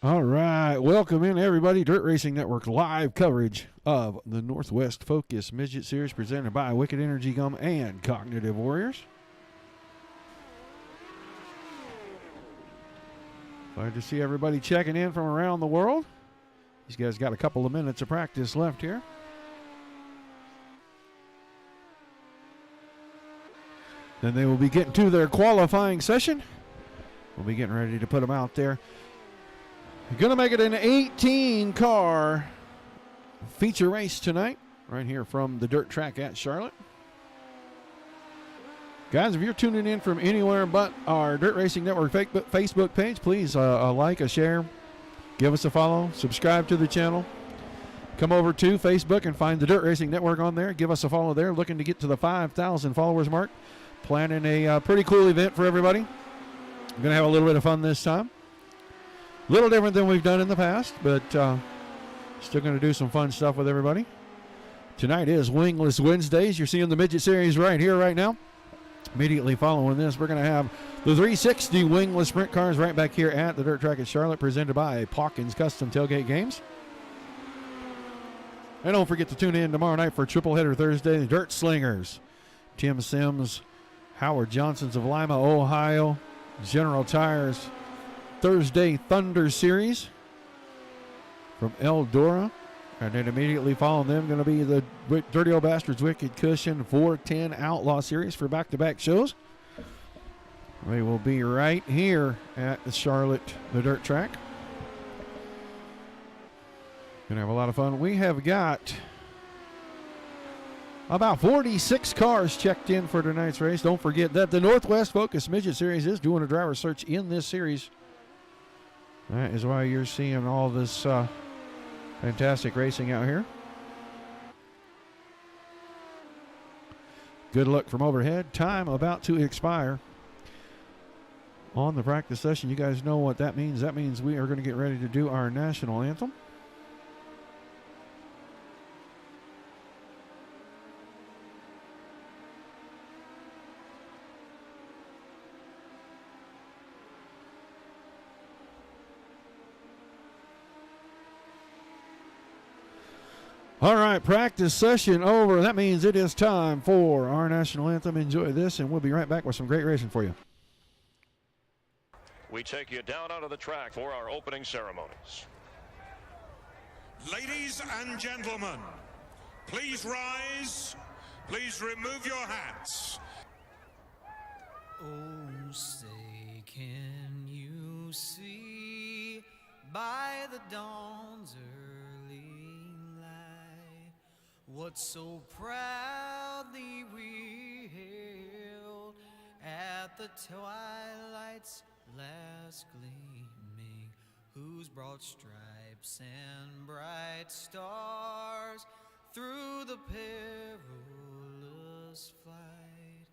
All right, welcome in everybody. Dirt Racing Network live coverage of the Northwest Focus Midget Series presented by Wicked Energy Gum and Cognitive Warriors. Glad to see everybody checking in from around the world. These guys got a couple of minutes of practice left here. Then they will be getting to their qualifying session. We'll be getting ready to put them out there. You're going to make it an 18-car feature race tonight, right here from the dirt track at Charlotte. Guys, if you're tuning in from anywhere but our Dirt Racing Network Facebook page, please a like, a share, give us a follow, subscribe to the channel. Come over to Facebook and find the Dirt Racing Network on there. Give us a follow there. Looking to get to the 5,000 followers mark. Planning a pretty cool event for everybody. We're going to have a little bit of fun this time. A little different than we've done in the past, but still going to do some fun stuff with everybody. Tonight is Wingless Wednesdays. You're seeing the Midget Series right here, right now. Immediately following this, we're going to have the 360 Wingless Sprint Cars right back here at the Dirt Track at Charlotte, presented by Pawkins Custom Tailgate Games. And don't forget to tune in tomorrow night for Triple Header Thursday, the Dirt Slingers. Tim Sims, Howard Johnson's of Lima, Ohio, General Tires, Thursday Thunder Series from Eldora. And then immediately following them going to be the Dirty Old Bastards Wicked Cushion 410 Outlaw Series for back-to-back shows. They will be right here at the Charlotte, the dirt track. Going to have a lot of fun. We have got about 46 cars checked in for tonight's race. Don't forget that the Northwest Focus Midget Series is doing a driver search in this series. That is why you're seeing all this fantastic racing out here. Good luck from overhead. Time about to expire on the practice session. You guys know what that means. That means we are going to get ready to do our national anthem. All right, practice session over. That means it is time for our national anthem. Enjoy this, and we'll be right back with some great racing for you. We take you down onto the track for our opening ceremonies. Ladies and gentlemen, please rise. Please remove your hats. Oh, say, can you see by the dawn's early light what so proudly we hailed at the twilight's last gleaming, whose broad stripes and bright stars through the perilous flight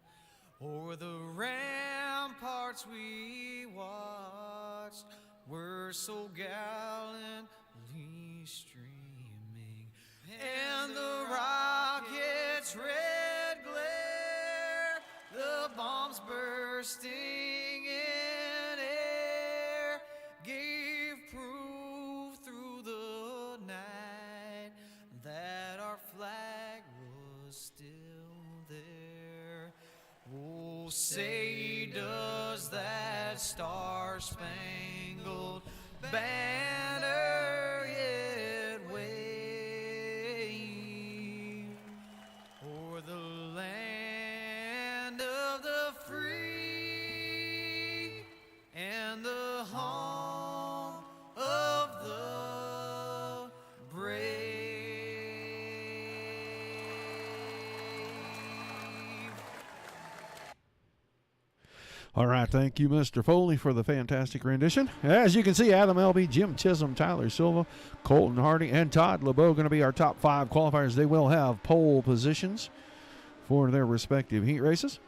o'er the ramparts we watched were so gallantly streaming, and the rocket's red glare, the bombs bursting in air, gave proof through the night that our flag was still there. Oh, say does that star-spangled banner yet wave o'er the land of the free and the home of the brave. All right, thank you, Mr. Foley, for the fantastic rendition. As you can see, Adam Elby, Jim Chisholm, Tyler Silva, Colton Hardy, and Todd LeBeau going to be our top 5 qualifiers. They will have pole positions for their respective heat races.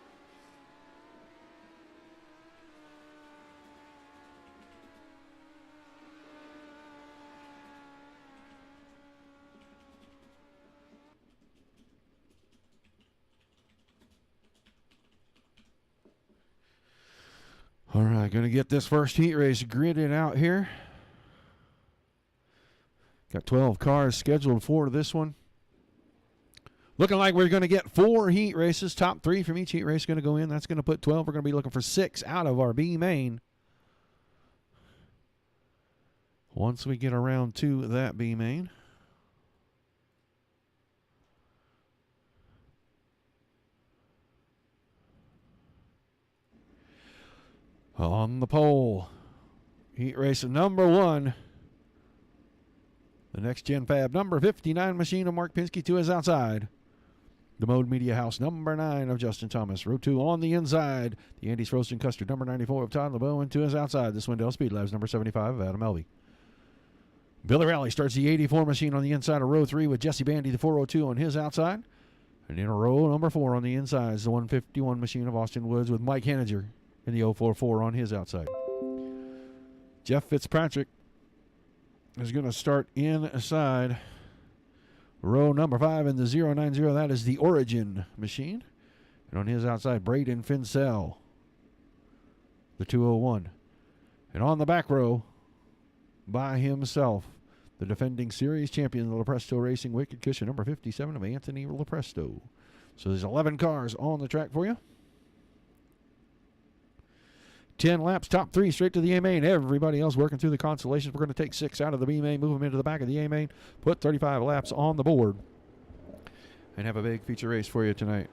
All right, going to get this first heat race gridded out here. Got 12 cars scheduled for this one. Looking like we're going to get 4 heat races. Top 3 from each heat race going to go in. That's going to put 12. We're going to be looking for 6 out of our B main. Once we get around to that B main. On the pole, heat race number 1. The next gen fab number 59 machine of Mark Pinsky to his outside. The Mode Media House number 9 of Justin Thomas. Row 2 on the inside. The Andy's Frozen Custard number 94 of Todd LeBeau, and to his outside. This Wendell Speed Labs number 75 of Adam Elvey. Billy Rowley starts the 84 machine on the inside of row 3 with Jesse Bandy, the 402 on his outside. And in row number 4 on the inside is the 151 machine of Austin Woods with Mike Henninger in the 044 on his outside. Jeff Fitzpatrick is going to start inside row number 5 in the 090. That is the Origin machine. And on his outside, Braden Finsell, the 201. And on the back row, by himself, the defending series champion, the Lepresto Racing Wicked Cushion, number 57 of Anthony Lepresto. So there's 11 cars on the track for you. 10 laps, top 3 straight to the A main. Everybody else working through the consolations. We're going to take 6 out of the B main, move them into the back of the A main, put 35 laps on the board, and have a big feature race for you tonight.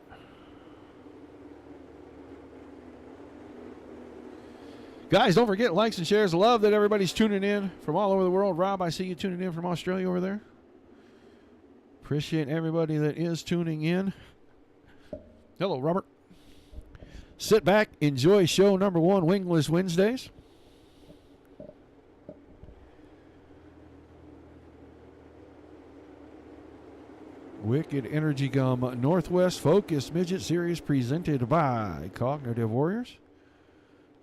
Guys, don't forget likes and shares. Love that everybody's tuning in from all over the world. Rob, I see you tuning in from Australia over there. Appreciate everybody that is tuning in. Hello, Robert. Sit back, enjoy show number 1, Wingless Wednesdays. Wicked Energy Gum Northwest Focus Midget Series presented by Cognitive Warriors.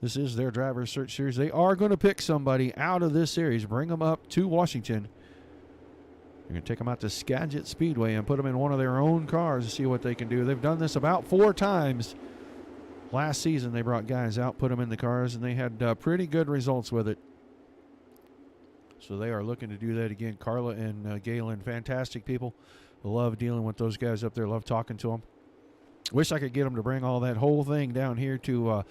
This is their Driver's Search Series. They are going to pick somebody out of this series, bring them up to Washington. They're going to take them out to Skagit Speedway and put them in one of their own cars to see what they can do. They've done this about 4 times. Last season, they brought guys out, put them in the cars, and they had pretty good results with it. So they are looking to do that again. Carla and Galen, fantastic people. Love dealing with those guys up there. Love talking to them. Wish I could get them to bring all that whole thing down here to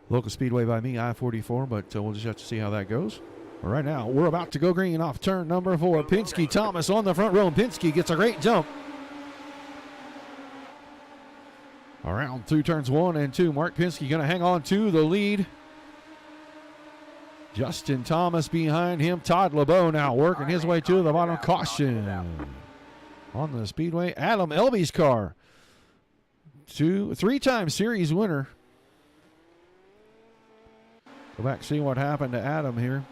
local Speedway by me, I-44, but we'll just have to see how that goes. Right now, we're about to go green off turn number 4. Pinsky Thomas on the front row, and Pinsky gets a great jump. Around through turns 1 and 2, Mark Pinsky going to hang on to the lead. Justin Thomas behind him. Todd LeBeau now working his way to the bottom. Caution on the speedway. Adam Elby's car. 3-time series winner. Go back, see what happened to Adam here.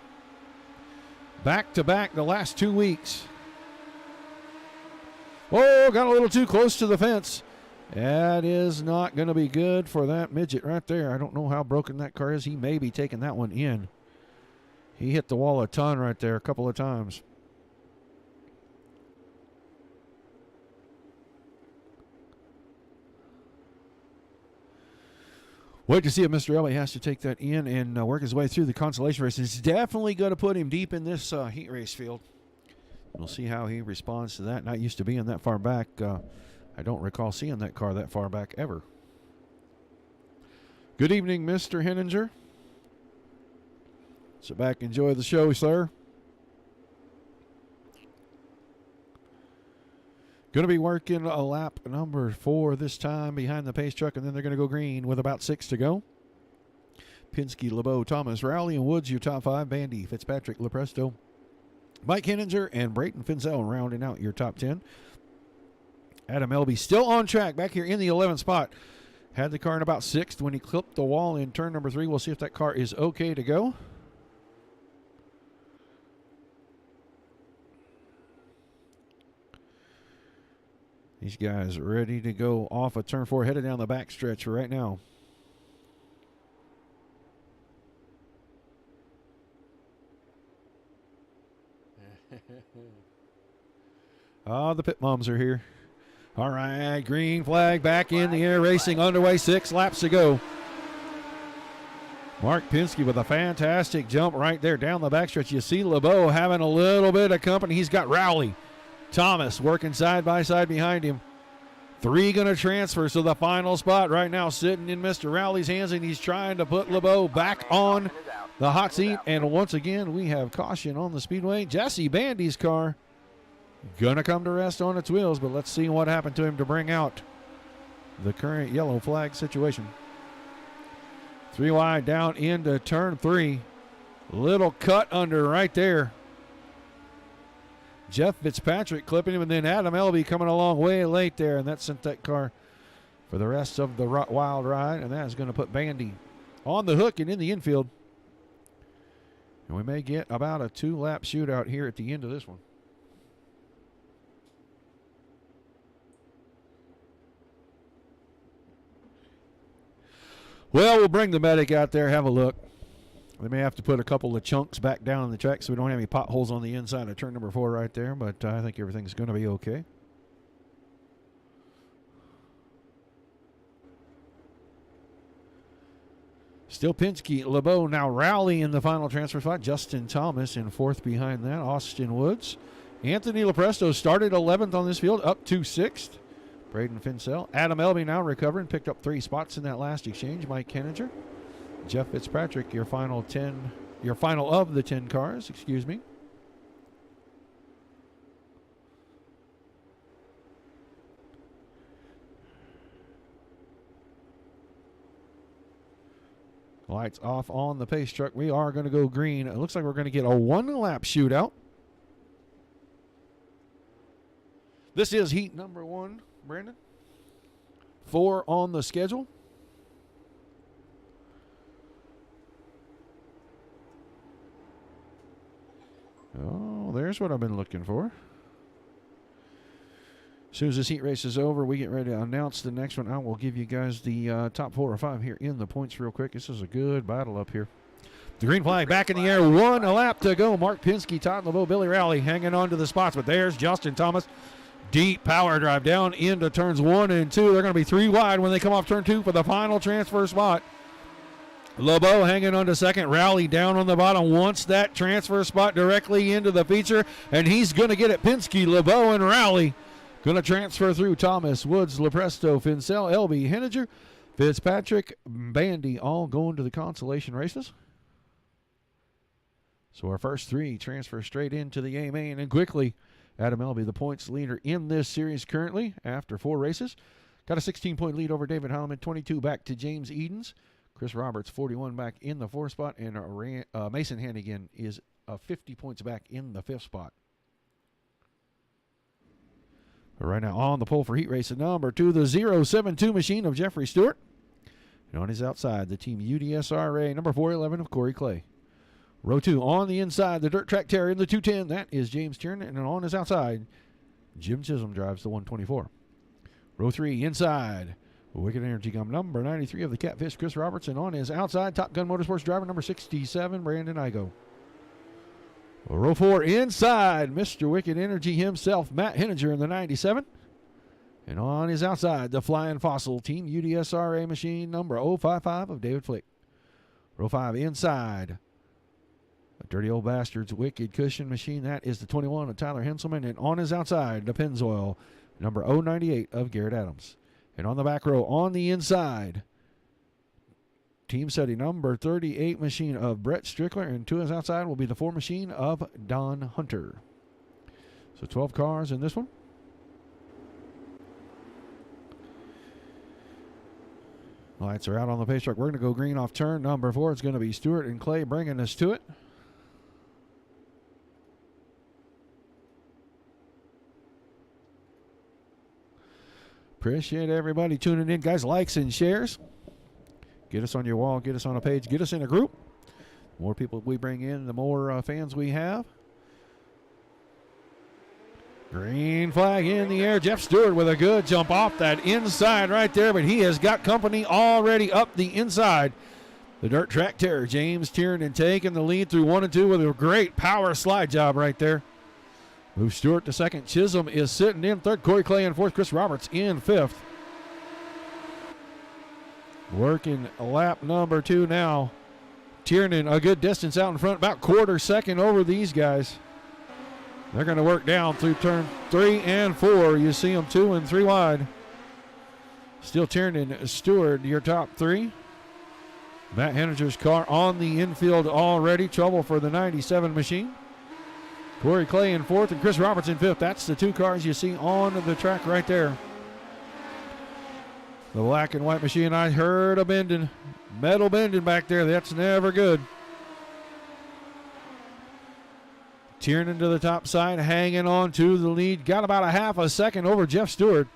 Back-to-back the last 2 weeks. Oh, got a little too close to the fence. That is not going to be good for that midget right there. I don't know how broken that car is. He may be taking that one in. He hit the wall a ton right there a couple of times. Wait to see if Mr. Elby has to take that in and work his way through the consolation race. It's definitely going to put him deep in this heat race field. We'll see how he responds to that. Not used to being that far back. I don't recall seeing that car that far back ever. Good evening, Mr. Henninger. Sit back, enjoy the show, sir. Going to be working a lap number 4 this time behind the pace truck, and then they're going to go green with about 6 to go. Pinsky, LeBeau, Thomas, Rowley, and Woods, your top 5. Bandy, Fitzpatrick, Lepresto, Mike Henninger, and Brayton Finsell rounding out your top 10. Adam Elby still on track back here in the 11th spot. Had the car in about 6th when he clipped the wall in turn number 3. We'll see if that car is okay to go. These guys ready to go off of turn 4, headed down the back stretch right now. The pit moms are here. All right, green flag back in the air, racing underway, 6 laps to go. Mark Pinsky with a fantastic jump right there down the backstretch. You see LeBeau having a little bit of company. He's got Rowley, Thomas working side by side behind him. 3 going to transfer, so the final spot right now sitting in Mr. Rowley's hands, and he's trying to put LeBeau back on the hot seat. And once again, we have caution on the speedway. Jesse Bandy's car going to come to rest on its wheels, but let's see what happened to him to bring out the current yellow flag situation. 3 wide down into turn 3. Little cut under right there. Jeff Fitzpatrick clipping him, and then Adam Elby coming along way late there, and that sent that car for the rest of the wild ride, and that is going to put Bandy on the hook and in the infield. And we may get about a 2-lap shootout here at the end of this one. Well, we'll bring the medic out there, have a look. They may have to put a couple of chunks back down on the track so we don't have any potholes on the inside of turn number 4 right there, but I think everything's going to be okay. Still Pinsky, LeBeau, now Rowley in the final transfer spot. Justin Thomas in 4th behind that. Austin Woods. Anthony Lopresto started 11th on this field, up to 6th. Braden Fincell. Adam Elby now recovering, picked up 3 spots in that last exchange. Mike Henninger. Jeff Fitzpatrick, your final of the 10 cars, excuse me. Lights off on the pace truck. We are going to go green. It looks like we're going to get a 1-lap shootout. This is heat number 1, Brandon. 4 on the schedule. Oh, there's what I've been looking for. As soon as this heat race is over, we get ready to announce the next one. I will give you guys the top 4 or 5 here in the points real quick. This is a good battle up here. The green flag back in the air. 1 lap to go. Mark Pinsky, Todd LeBeau, Billy Rowley hanging on to the spots, but there's Justin Thomas. Deep power drive down into turns 1 and 2. They're going to be 3 wide when they come off turn 2 for the final transfer spot. LeBeau hanging on to 2nd. Rowley down on the bottom, wants that transfer spot directly into the feature, and he's going to get it. Pinsky, LeBeau, and Rowley going to transfer through. Thomas, Woods, Lopresto, Fincell, Elby, Henninger, Fitzpatrick, Bandy, all going to the consolation races. So our first 3 transfer straight into the A main, and quickly Adam Elby, the points leader in this series currently after 4 races. Got a 16-point lead over David Heileman, 22 back to James Edens. Chris Roberts, 41 back in the 4th spot, and Mason Hannigan is 50 points back in the 5th spot. But right now on the pole for heat race number 2, the 072 machine of Jeffrey Stewart. And on his outside, the team UDSRA number 411 of Corey Clay. Row 2 on the inside, the Dirt Track Terrier in the 210. That is James Tiernan. And on his outside, Jim Chisholm drives the 124. Row 3 inside, Wicked Energy Gum number 93 of the Catfish, Chris Robertson. On his outside, Top Gun Motorsports driver number 67, Brandon Igo. Row 4 inside, Mr. Wicked Energy himself, Matt Henninger in the 97. And on his outside, the Flying Fossil team UDSRA machine number 055 of David Flick. Row 5 inside, a Dirty Old Bastards Wicked Cushion machine. That is the 21 of Tyler Henselman. And on his outside, the Pennzoil number 098 of Garrett Adams. And on the back row, on the inside, Team Study number 38 machine of Brett Strickler. And to his outside will be the 4 machine of Don Hunter. So 12 cars in this one. Lights are out on the pace truck. We're going to go green off turn number 4. It's going to be Stewart and Clay bringing us to it. Appreciate everybody tuning in, guys. Likes and shares. Get us on your wall. Get us on a page. Get us in a group. The more people we bring in, the more fans we have. Green flag in the air. Jeff Stewart with a good jump off that inside right there, but he has got company already up the inside. The Dirt Track Terror, James Tiernan taking the lead through 1 and 2 with a great power slide job right there. Move Stewart to 2nd. Chisholm is sitting in 3rd. Corey Clay in 4th. Chris Roberts in 5th. Working lap number 2 now Tiernan a good distance out in front, about quarter second over these guys. They're going to work down through turn 3 and 4. You see them 2 and 3 wide. Still Tiernan, Stewart, your top 3. Matt Henninger's car on the infield already. Trouble for the 97 machine. Corey Clay in 4th and Chris Roberts in 5th. That's the 2 cars you see on the track right there. The black and white machine, I heard a bending. Metal bending back there. That's never good. Tiernan to the top side, hanging on to the lead. Got about a half a second over Jeff Stewart.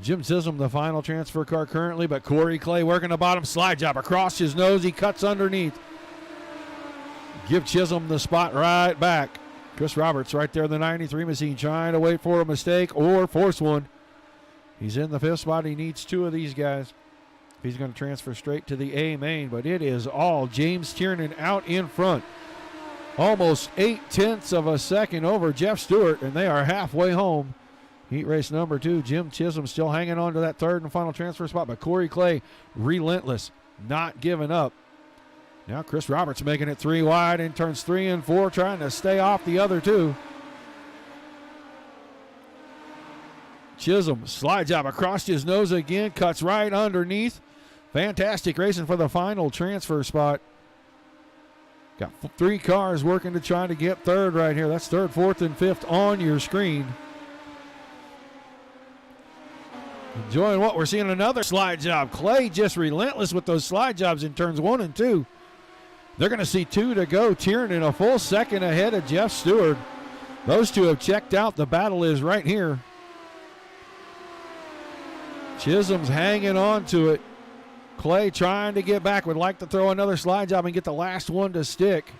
Jim Chisholm, the final transfer car currently, but Corey Clay working the bottom slide job across his nose. He cuts underneath. Give Chisholm the spot right back. Chris Roberts right there, the 93 machine, trying to wait for a mistake or force one. He's in the 5th spot. He needs 2 of these guys. He's going to transfer straight to the A main, but it is all James Tiernan out in front. Almost 0.8 of a second over Jeff Stewart, and they are halfway home. Heat race number 2, Jim Chisholm still hanging on to that 3rd and final transfer spot, but Corey Clay relentless, not giving up. Now Chris Roberts making it 3 wide in turns 3 and 4, trying to stay off the other 2. Chisholm, slide job across his nose again, cuts right underneath. Fantastic racing for the final transfer spot. Got 3 cars working to try to get 3rd right here. That's 3rd, 4th, and 5th on your screen. Enjoying what we're seeing, another slide job. Clay just relentless with those slide jobs in turns 1 and 2. They're going to see 2 to go. Tiernan a full second ahead of Jeff Stewart. Those 2 have checked out. The battle is right here. Chisholm's hanging on to it. Clay trying to get back. Would like to throw another slide job and get the last one to stick.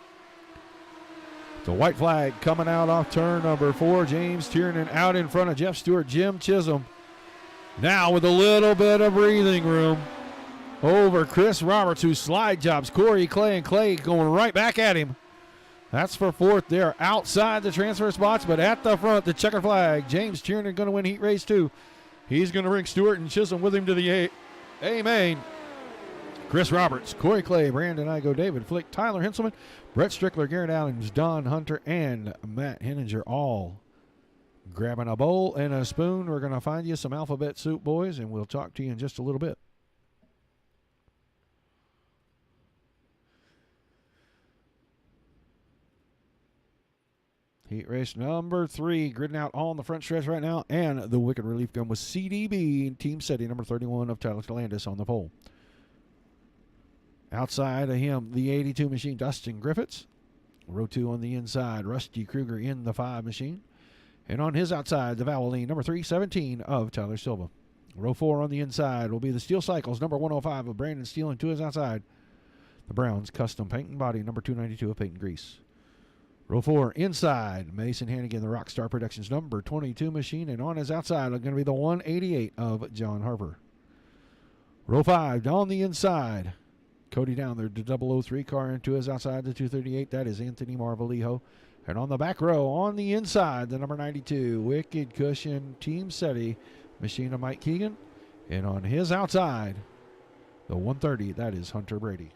The white flag coming out off turn number 4. James Tiernan out in front of Jeff Stewart. Jim Chisholm now with a little bit of breathing room over Chris Roberts, who slide jobs Corey Clay, and Clay going right back at him. That's for 4th there, outside the transfer spots, but at the front, the checker flag. James Tiernan going to win heat race 2. He's going to bring Stewart and Chisholm with him to the A main. Chris Roberts, Corey Clay, Brandon Igo, David Flick, Tyler Henselman, Brett Strickler, Garrett Adams, Don Hunter, and Matt Henninger all grabbing a bowl and a spoon. We're going to find you some alphabet soup, boys, and we'll talk to you in just a little bit. Heat race number 3, gridding out on the front stretch right now, and the Wicked Relief Gun with CDB in team setting number 31 of Tyler Landis on the pole. Outside of him, the 82 machine, Dustin Griffiths. Row 2 on the inside, Rusty Kruger in the 5 machine. And on his outside, the Valvoline, number 317 of Tyler Silva. Row 4 on the inside will be the Steel Cycles, number 105 of Brandon Steele, and to his outside, the Browns Custom Paint and Body, number 292 of Peyton Grease. Row 4 inside, Mason Hannigan, the Rockstar Productions, number 22 machine, and on his outside are going to be the 188 of John Harper. Row 5 on the inside, Cody Down there, the 003 car, and to his outside, the 238. That is Anthony Marvalijo. And on the back row, on the inside, the number 92, Wicked Cushion Team SETI machine of Mike Keegan. And on his outside, the 130, that is Hunter Brady.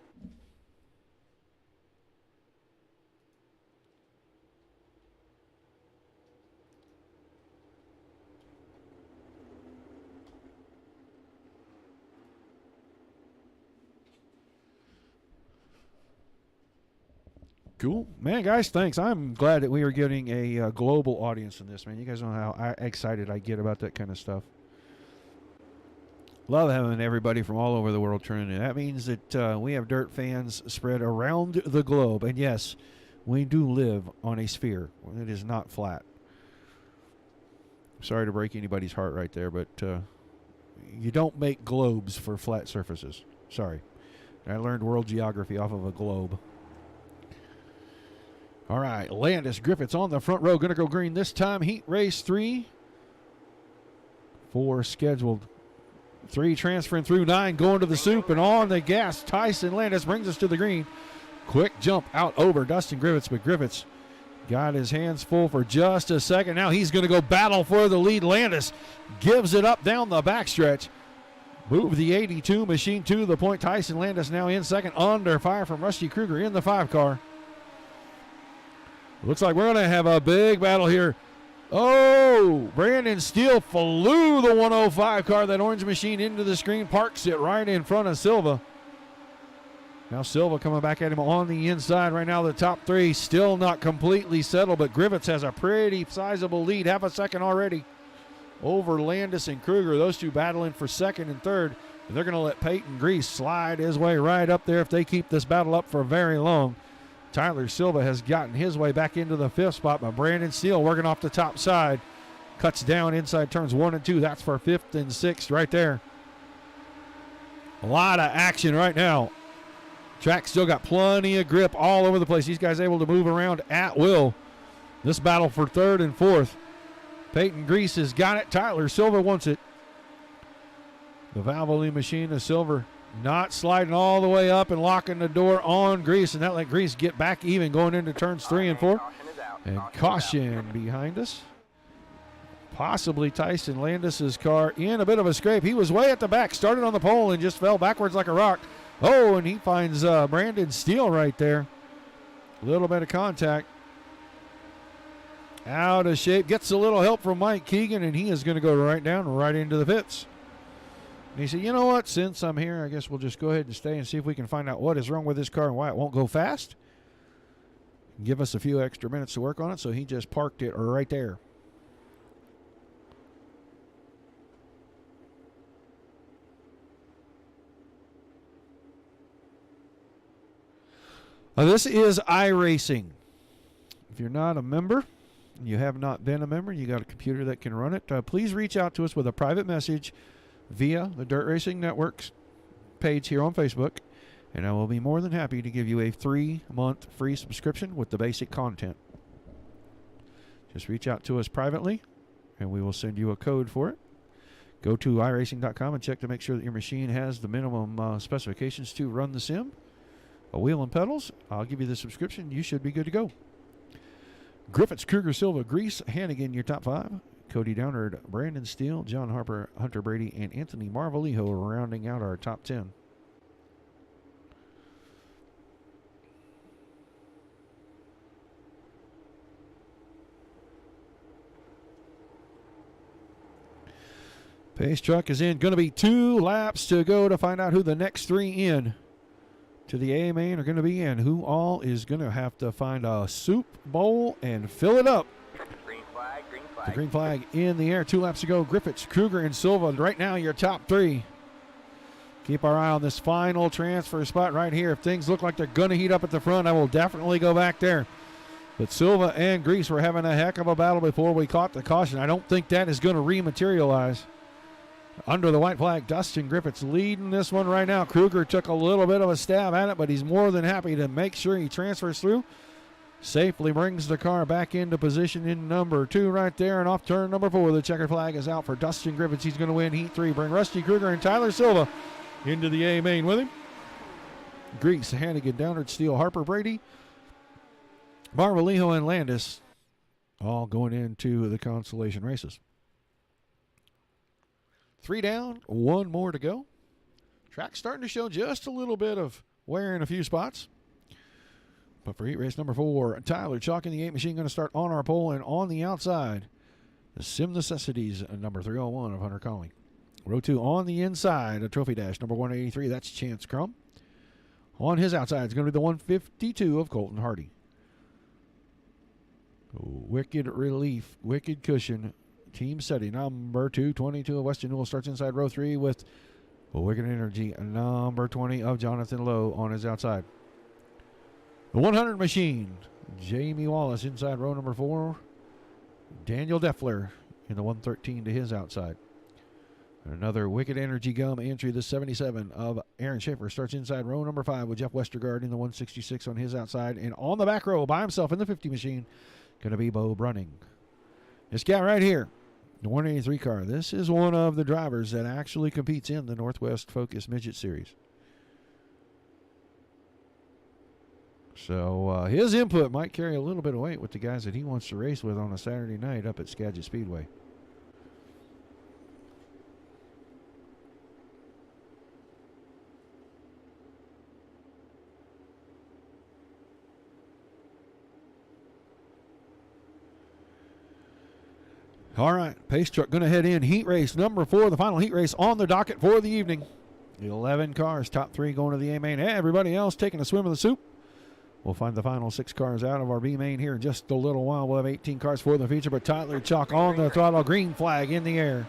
Cool. Man, guys, thanks. I'm glad that we are getting a global audience in this, man. You guys know how excited I get about that kind of stuff. Love having everybody from all over the world tuning in. That means that we have dirt fans spread around the globe. And yes, we do live on a sphere. It is not flat. Sorry to break anybody's heart right there, but you don't make globes for flat surfaces. Sorry. I learned world geography off of a globe. All right, Landis Griffiths on the front row. Going to go green this time. Heat race 3. 4 scheduled. 3 transferring through. 9 going to the soup. And on the gas, Tyson Landis brings us to the green. Quick jump out over Dustin Griffiths. But Griffiths got his hands full for just a second. Now he's going to go battle for the lead. Landis gives it up down the backstretch. Move the 82 machine to the point. Tyson Landis now in second, under fire from Rusty Kruger in the 5 car. Looks like we're going to have a big battle here. Oh, Brandon Steele flew the 105 car, that orange machine, into the screen, parks it right in front of Silva. Now Silva coming back at him on the inside. Right now the top 3 still not completely settled, but Griffiths has a pretty sizable lead, half a second already over Landis and Kruger. Those two battling for second and third. And they're going to let Peyton Grease slide his way right up there if they keep this battle up for very long. Tyler Silva has gotten his way back into the 5th spot, but Brandon Steele working off the top side. Cuts down inside turns 1 and 2. That's for 5th and 6th right there. A lot of action right now. Track still got plenty of grip all over the place. These guys able to move around at will. This battle for 3rd and 4th. Peyton Grease has got it. Tyler Silva wants it. The Valvoline machine of Silver not sliding all the way up and locking the door on Grease, and that let Grease get back even going into turns 3 and 4. And caution behind us. Possibly Tyson Landis' car in a bit of a scrape. He was way at the back, started on the pole and just fell backwards like a rock. Oh, and he finds Brandon Steele right there. A little bit of contact. Out of shape. Gets a little help from Mike Keegan, and he is going to go right down, right into the pits. And he said, you know what, since I'm here, I guess we'll just go ahead and stay and see if we can find out what is wrong with this car and why it won't go fast. Give us a few extra minutes to work on it, so he just parked it right there. This is iRacing. If you're not a member, you have not been a member, you got a computer that can run it, please reach out to us with a private message via the Dirt Racing Network's page here on Facebook, and I will be more than happy to give you a 3-month free subscription with the basic content. Just reach out to us privately, and we will send you a code for it. Go to iRacing.com and check to make sure that your machine has the minimum specifications to run the sim. A wheel and pedals, I'll give you the subscription. You should be good to go. Griffiths, Kruger, Silva, Grease, Hannigan, your top 5. Cody Downard, Brandon Steele, John Harper, Hunter Brady, and Anthony Marvalijo rounding out our top 10. Pace truck is in. Going to be 2 laps to go to find out who the next 3 in to the A main are going to be, and who all is going to have to find a soup bowl and fill it up. Green flag, green flag. The green flag in the air. 2 laps to go. Griffiths, Kruger, and Silva right now your top 3. Keep our eye on this final transfer spot right here. If things look like they're going to heat up at the front, I will definitely go back there. But Silva and Grease were having a heck of a battle before we caught the caution. I don't think that is going to rematerialize. Under the white flag, Dustin Griffiths leading this one right now. Kruger took a little bit of a stab at it, but he's more than happy to make sure he transfers through. Safely brings the car back into position in number 2 right there. And off turn number 4, the checkered flag is out for Dustin Griffiths. He's going to win Heat 3. Bring Rusty Kruger and Tyler Silva into the A main with him. Grease, Hannigan, Downard, Steele, Harper, Brady, Marvalijo, and Landis all going into the consolation races. 3 down, 1 more to go. Track's starting to show just a little bit of wear in a few spots. But for heat race number 4, Tyler Chalk in the 8 machine going to start on our pole, and on the outside, the Sim Necessities, number 301 of Hunter Conley. Row 2 on the inside, a Trophy Dash, number 183, that's Chance Crum. On his outside, it's going to be the 152 of Colton Hardy. Wicked Relief, Wicked Cushion, Team Setting, number 222 of Weston Newell starts inside row 3 with Wicked Energy, number 20 of Jonathan Lowe on his outside. The 100 machine, Jamie Wallace inside row number 4. Daniel Deffler in the 113 to his outside. Another Wicked Energy Gum entry, the 77 of Aaron Schaefer starts inside row number 5 with Jeff Westergaard in the 166 on his outside. And on the back row by himself in the 50 machine, going to be Bo Brunning. This guy right here, the 183 car, this is one of the drivers that actually competes in the Northwest Focus Midget Series. So his input might carry a little bit of weight with the guys that he wants to race with on a Saturday night up at Skagit Speedway. All right, pace truck going to head in. Heat race number 4, the final heat race on the docket for the evening. 11 cars, top 3 going to the A main. Everybody else taking a swim in the soup. We'll find the final 6 cars out of our B main here in just a little while. We'll have 18 cars for the feature, but Tyler Chalk on the throttle. Green flag in the air.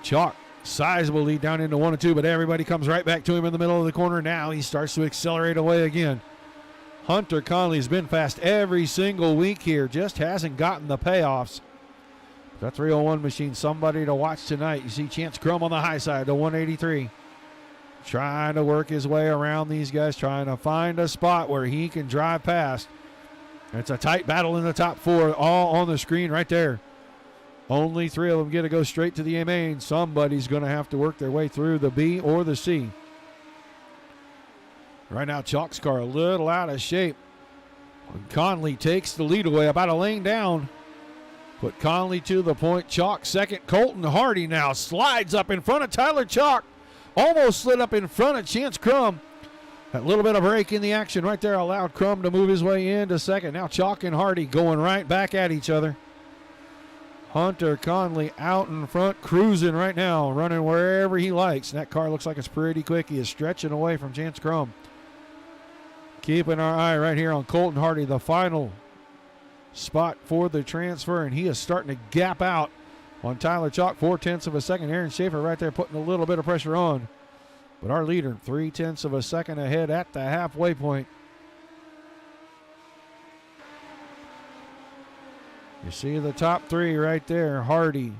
Chalk, sizable lead down into 1 and 2, but everybody comes right back to him in the middle of the corner. Now he starts to accelerate away again. Hunter Conley's been fast every single week here, just hasn't gotten the payoffs. The 301 machine, somebody to watch tonight. You see Chance Crum on the high side, the 183. Trying to work his way around these guys, trying to find a spot where he can drive past. It's a tight battle in the top 4, all on the screen right there. Only 3 of them get to go straight to the A main. Somebody's going to have to work their way through the B or the C. Right now, Chalk's car a little out of shape. Conley takes the lead away, about a lane down. Put Conley to the point. Chalk second. Colton Hardy now slides up in front of Tyler Chalk. Almost slid up in front of Chance Crum. That little bit of break in the action right there allowed Crum to move his way into second. Now Chalk and Hardy going right back at each other. Hunter Conley out in front, cruising right now, running wherever he likes. And that car looks like it's pretty quick. He is stretching away from Chance Crum. Keeping our eye right here on Colton Hardy, the final spot for the transfer, and he is starting to gap out on Tyler Chalk. 0.4 of a second. Aaron Schaefer right there putting a little bit of pressure on. But our leader, 0.3 of a second ahead at the halfway point. You see the top 3 right there. Hardy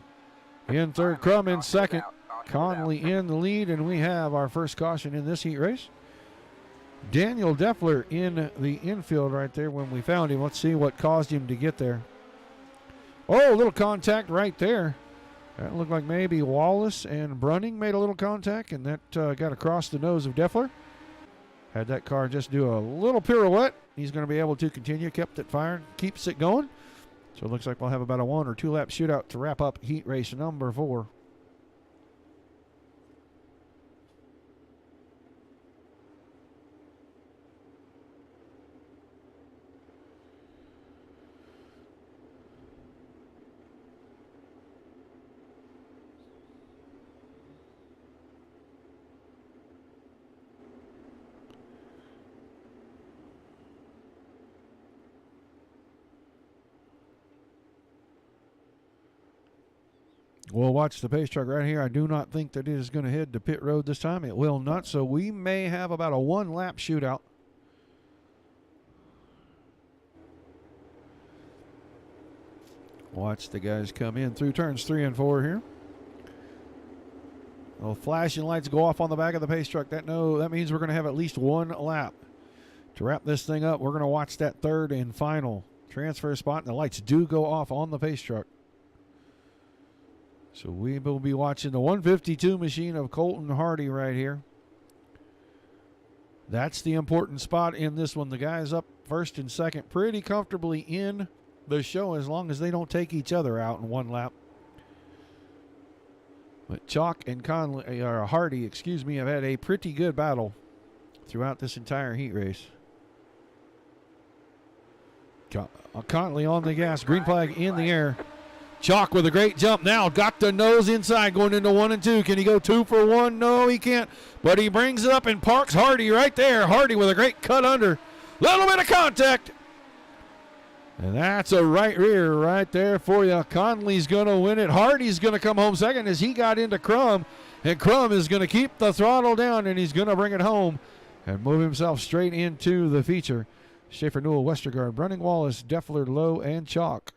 in third, Crum in second, Conley in the lead, and we have our first caution in this heat race. Daniel Deffler in the infield right there when we found him. Let's see what caused him to get there. Oh, a little contact right there. That looked like maybe Wallace and Brunning made a little contact, and that got across the nose of Deffler. Had that car just do a little pirouette. He's going to be able to continue. Kept it firing, keeps it going. So it looks like we'll have about a 1 or 2 lap shootout to wrap up heat race number 4. We'll watch the pace truck right here. I do not think that it is going to head to pit road this time. It will not, so we may have about a 1 lap shootout. Watch the guys come in through turns 3 and 4 here. Well, flashing lights go off on the back of the pace truck. That means we're going to have at least 1 lap. To wrap this thing up, we're going to watch that third and final transfer spot. And the lights do go off on the pace truck. So we will be watching the 152 machine of Colton Hardy right here. That's the important spot in this one. The guys up first and second pretty comfortably in the show as long as they don't take each other out in 1 lap. But Chalk and Hardy, have had a pretty good battle throughout this entire heat race. Conley on the gas, green flag in the air. Chalk with a great jump now. Got the nose inside going into 1 and 2. Can he go 2 for 1? No, he can't. But he brings it up and parks Hardy right there. Hardy with a great cut under. Little bit of contact. And that's a right rear right there for you. Conley's going to win it. Hardy's going to come home second as he got into Crum. And Crum is going to keep the throttle down, and he's going to bring it home and move himself straight into the feature. Schaefer, Newell, Westergaard, Brunning, Wallace, Deffler, Lowe, and Chalk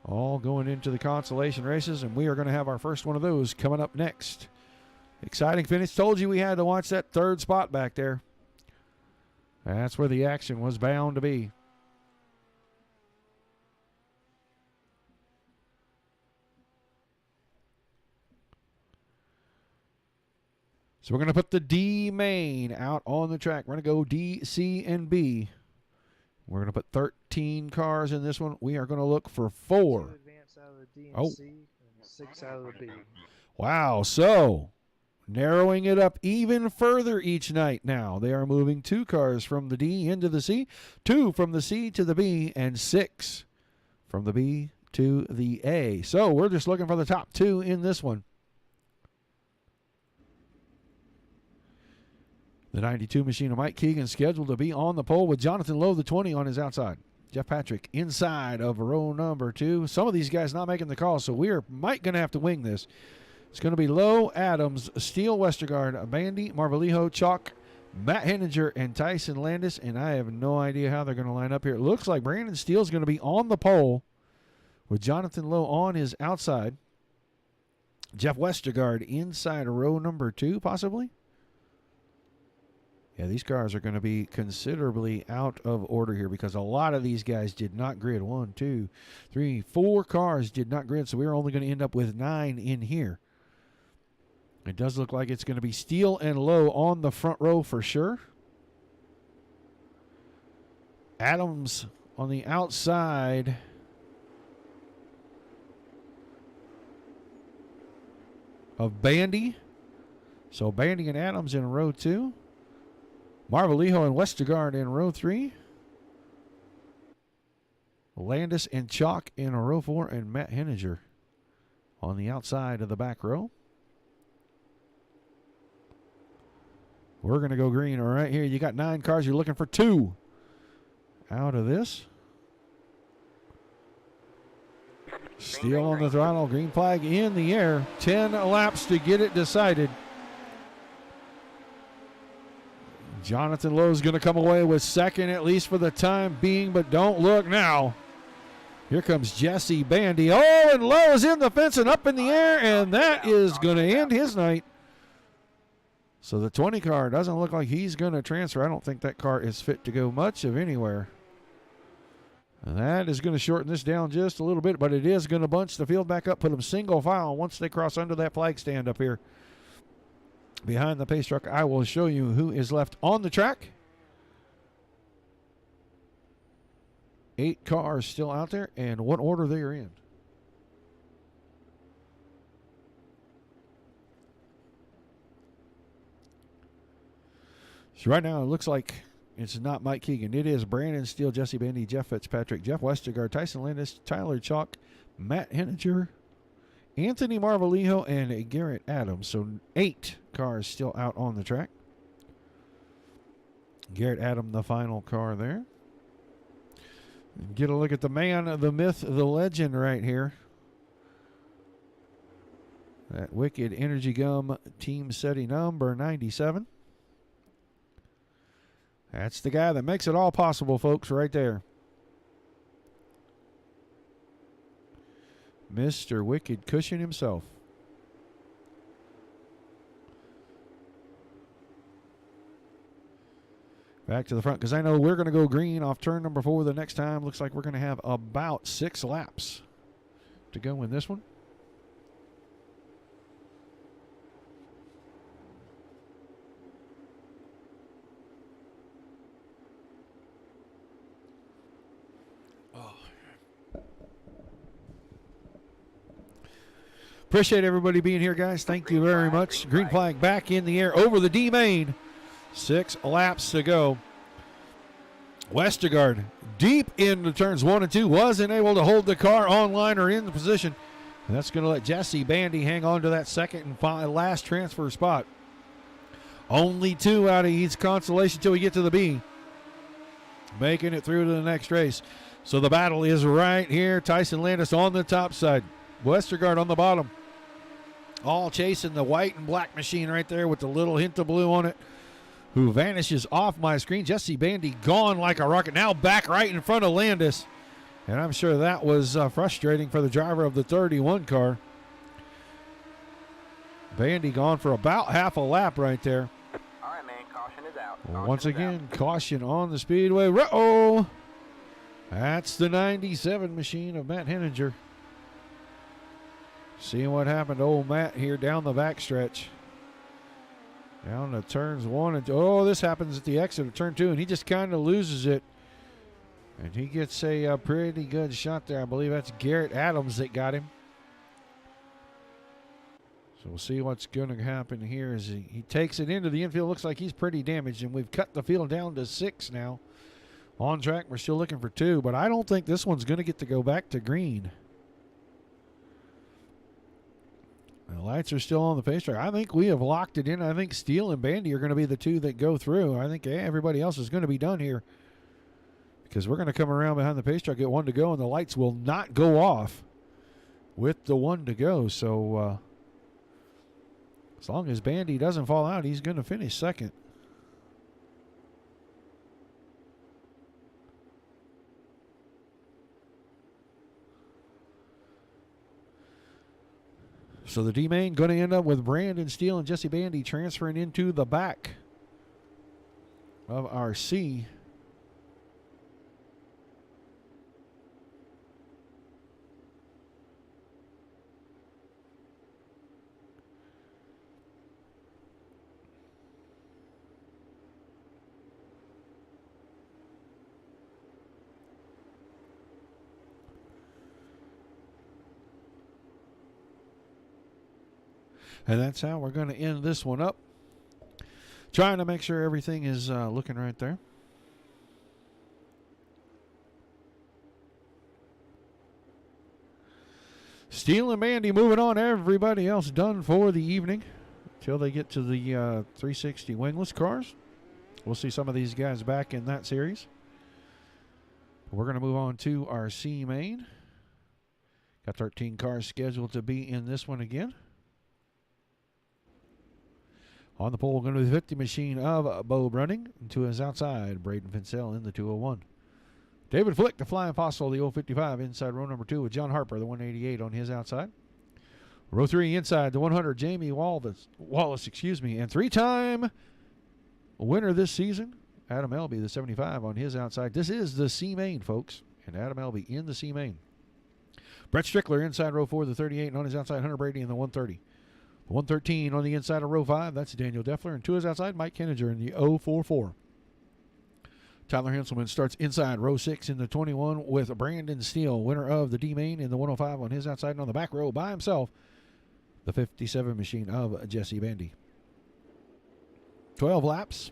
all going into the consolation races, and we are going to have our first one of those coming up next. Exciting finish. Told you we had to watch that third spot back there. That's where the action was bound to be. So we're going to put the D main out on the track. We're going to go D, C, and B. We're going to put 13 cars in this one. We are going to look for 4. 2 advance out of the D and C, and 6 out of the B. Wow. So narrowing it up even further each night now. They are moving 2 cars from the D into the C, 2 from the C to the B, and 6 from the B to the A. So we're just looking for the top two in this one. The 92 machine of Mike Keegan scheduled to be on the pole with Jonathan Lowe, the 20, on his outside. Jeff Patrick inside of row number 2. Some of these guys not making the call, so might going to have to wing this. It's going to be Lowe, Adams, Steele, Westergaard, Bandy, Marvalijo, Chalk, Matt Henninger, and Tyson Landis, and I have no idea how they're going to line up here. It looks like Brandon Steele's going to be on the pole with Jonathan Lowe on his outside. Jeff Westergaard inside row number 2, possibly. Yeah, these cars are going to be considerably out of order here because a lot of these guys did not grid. 1, 2, 3, 4 cars did not grid, so we're only going to end up with 9 in here. It does look like it's going to be Steele and Lowe on the front row for sure. Adams on the outside. Of Bandy. So Bandy and Adams in row 2. Marvalijo and Westergaard in row 3. Landis and Chalk in row 4, and Matt Henninger on the outside of the back row. We're going to go green right here. You got 9 cars. You're looking for 2 out of this. Steele on the throttle. Green flag in the air. 10 laps to get it decided. Jonathan Lowe's going to come away with second, at least for the time being, but don't look now. Here comes Jesse Bandy. Oh, and Lowe's in the fence and up in the air, and that is going to end his night. So the 20 car doesn't look like he's going to transfer. I don't think that car is fit to go much of anywhere. And that is going to shorten this down just a little bit, but it is going to bunch the field back up, put them single file once they cross under that flag stand up here. Behind the pace truck, I will show you who is left on the track. 8 cars still out there, and what order they are in. So right now, it looks like it's not Mike Keegan. It is Brandon Steele, Jesse Bandy, Jeff Fitzpatrick, Jeff Westergaard, Tyson Landis, Tyler Chalk, Matt Henninger, Anthony Marvalijo, and Garrett Adams. So 8 cars still out on the track. Garrett Adams, the final car there. Get a look at the man, the myth, the legend right here. That Wicked Energy Gum team setting number 97. That's the guy that makes it all possible, folks, right there. Mr. Wicked Cushion himself. Back to the front, because I know we're going to go green off turn number 4 the next time. Looks like we're going to have about 6 laps to go in this one. Appreciate everybody being here, guys. Thank you very much. Green flag back in the air over the D main. 6 laps to go. Westergaard deep into turns 1 and 2. Wasn't able to hold the car online or in the position. And that's going to let Jesse Bandy hang on to that second and last transfer spot. Only 2 out of each consolation till we get to the B. Making it through to the next race. So the battle is right here. Tyson Landis on the top side. Westergaard on the bottom. All chasing the white and black machine right there with the little hint of blue on it, who vanishes off my screen. Jesse Bandy gone like a rocket. Now back right in front of Landis. And I'm sure that was frustrating for the driver of the 31 car. Bandy gone for about half a lap right there. All right, man. Caution is out. Once again, caution on the speedway. Uh-oh. That's the 97 machine of Matt Henninger. Seeing what happened to old Matt here down the backstretch. Down to turns 1 and 2. Oh, this happens at the exit of turn 2, and he just kind of loses it. And he gets a pretty good shot there. I believe that's Garrett Adams that got him. So we'll see what's going to happen here as he takes it into the infield. Looks like he's pretty damaged, and we've cut the field down to 6 now. On track, we're still looking for 2, but I don't think this one's going to get to go back to green. The lights are still on the pacetrack. I think we have locked it in. I think Steele and Bandy are going to be the two that go through. I think everybody else is going to be done here because we're going to come around behind the pacetrack, get one to go, and the lights will not go off with the one to go. So as long as Bandy doesn't fall out, he's going to finish second. So the D-main going to end up with Brandon Steele and Jesse Bandy transferring into the back of our C. And that's how we're going to end this one up. Trying to make sure everything is looking right there. Steele and Bandy moving on. Everybody else done for the evening until they get to the 360 wingless cars. We'll see some of these guys back in that series. We're going to move on to our C main. Got 13 cars scheduled to be in this one again. On the pole, going to be the 50 machine of Bo Brunning. To his outside, Braden Fincell in the 201. David Flick, the Flying Fossil, the 055, inside row number 2 with John Harper, the 188 on his outside. Row 3 inside, the 100, Jamie Wallace, and three-time winner this season, Adam Elby, the 75 on his outside. This is the C main, folks, and Adam Elby in the C main. Brett Strickler inside row 4, the 38, and on his outside, Hunter Brady in the 130. 113 on the inside of row 5. That's Daniel Deffler. And to his outside, Mike Henninger in the 044. Tyler Henselman starts inside row 6 in the 21 with Brandon Steele, winner of the D-main in the 105 on his outside. And on the back row by himself, the 57 machine of Jesse Bandy. 12 laps.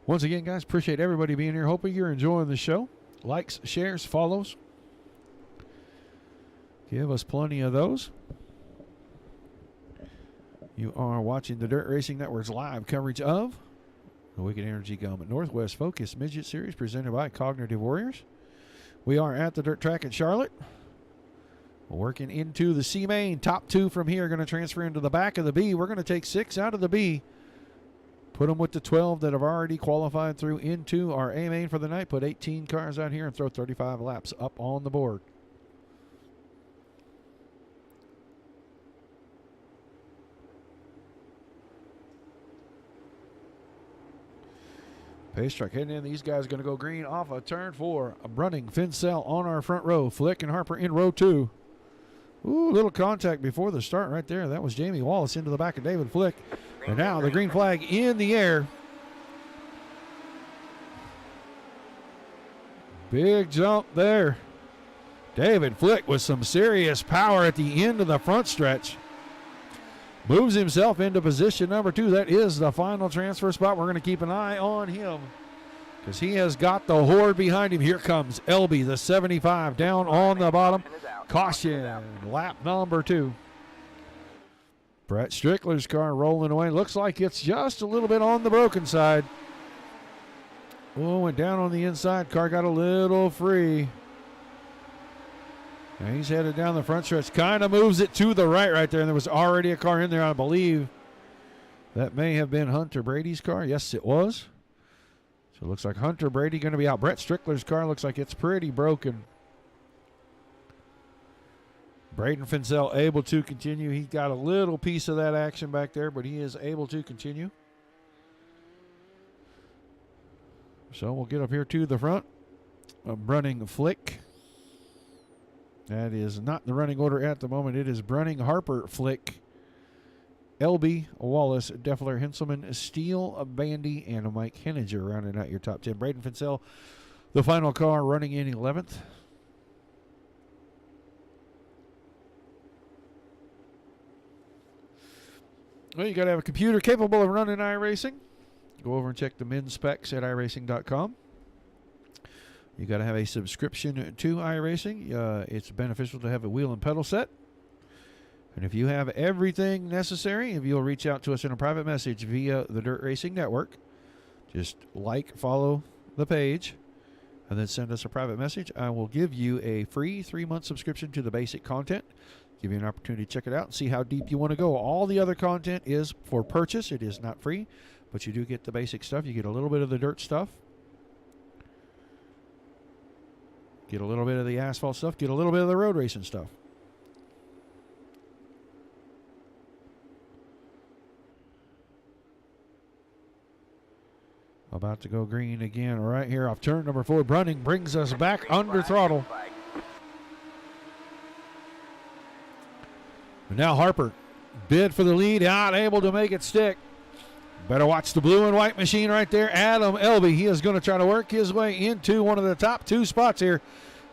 Once again, guys, appreciate everybody being here. Hoping you're enjoying the show. Likes, shares, follows. Give us plenty of those. You are watching the Dirt Racing Network's live coverage of the Wicked Energy Gum Northwest Focus Midget Series presented by Cognitive Warriors. We are at the dirt track at Charlotte. Working into the C main. Top 2 from here are going to transfer into the back of the B. We're going to take 6 out of the B. Put them with the 12 that have already qualified through into our A main for the night. Put 18 cars out here and throw 35 laps up on the board. Pacetrack heading in. These guys are going to go green off a turn 4. Brunning, Fincell on our front row. Flick and Harper in row 2. Ooh, little contact before the start right there. That was Jamie Wallace into the back of David Flick. And now the green flag in the air. Big jump there. David Flick with some serious power at the end of the front stretch. Moves himself into position number 2. That is the final transfer spot. We're going to keep an eye on him because he has got the horde behind him. Here comes Elby, the 75, down on the bottom. Caution, lap number 2. Brett Strickler's car rolling away. Looks like it's just a little bit on the broken side. Oh, went down on the inside. Car got a little free. And he's headed down the front stretch. Kind of moves it to the right there. And there was already a car in there, I believe. That may have been Hunter Brady's car. Yes, it was. So it looks like Hunter Brady going to be out. Brett Strickler's car looks like it's pretty broken. Braden Fincell able to continue. He got a little piece of that action back there, but he is able to continue. So we'll get up here to the front. Brunning Flick. That is not the running order at the moment. It is Brunning, Harper, Flick, Elby, Wallace, Deffler, Henselman, Steele, Bandy, and Mike Henninger rounding out your top 10. Braden Fincell, the final car, running in 11th. Well, you got to have a computer capable of running iRacing. Go over and check the men's specs at iRacing.com. You got to have a subscription to iRacing. It's beneficial to have a wheel and pedal set. And if you have everything necessary, if you'll reach out to us in a private message via the Dirt Racing Network, just like, follow the page, and then send us a private message. I will give you a free 3-month subscription to the basic content. Give you an opportunity to check it out and see how deep you want to go. All the other content is for purchase. It is not free, but you do get the basic stuff. You get a little bit of the dirt stuff. Get a little bit of the asphalt stuff. Get a little bit of the road racing stuff. About to go green again right here off turn number 4. Brunning brings us back under throttle. And now Harper bid for the lead, not able to make it stick. Better watch the blue and white machine right there. Adam Elby, he is going to try to work his way into one of the top 2 spots here.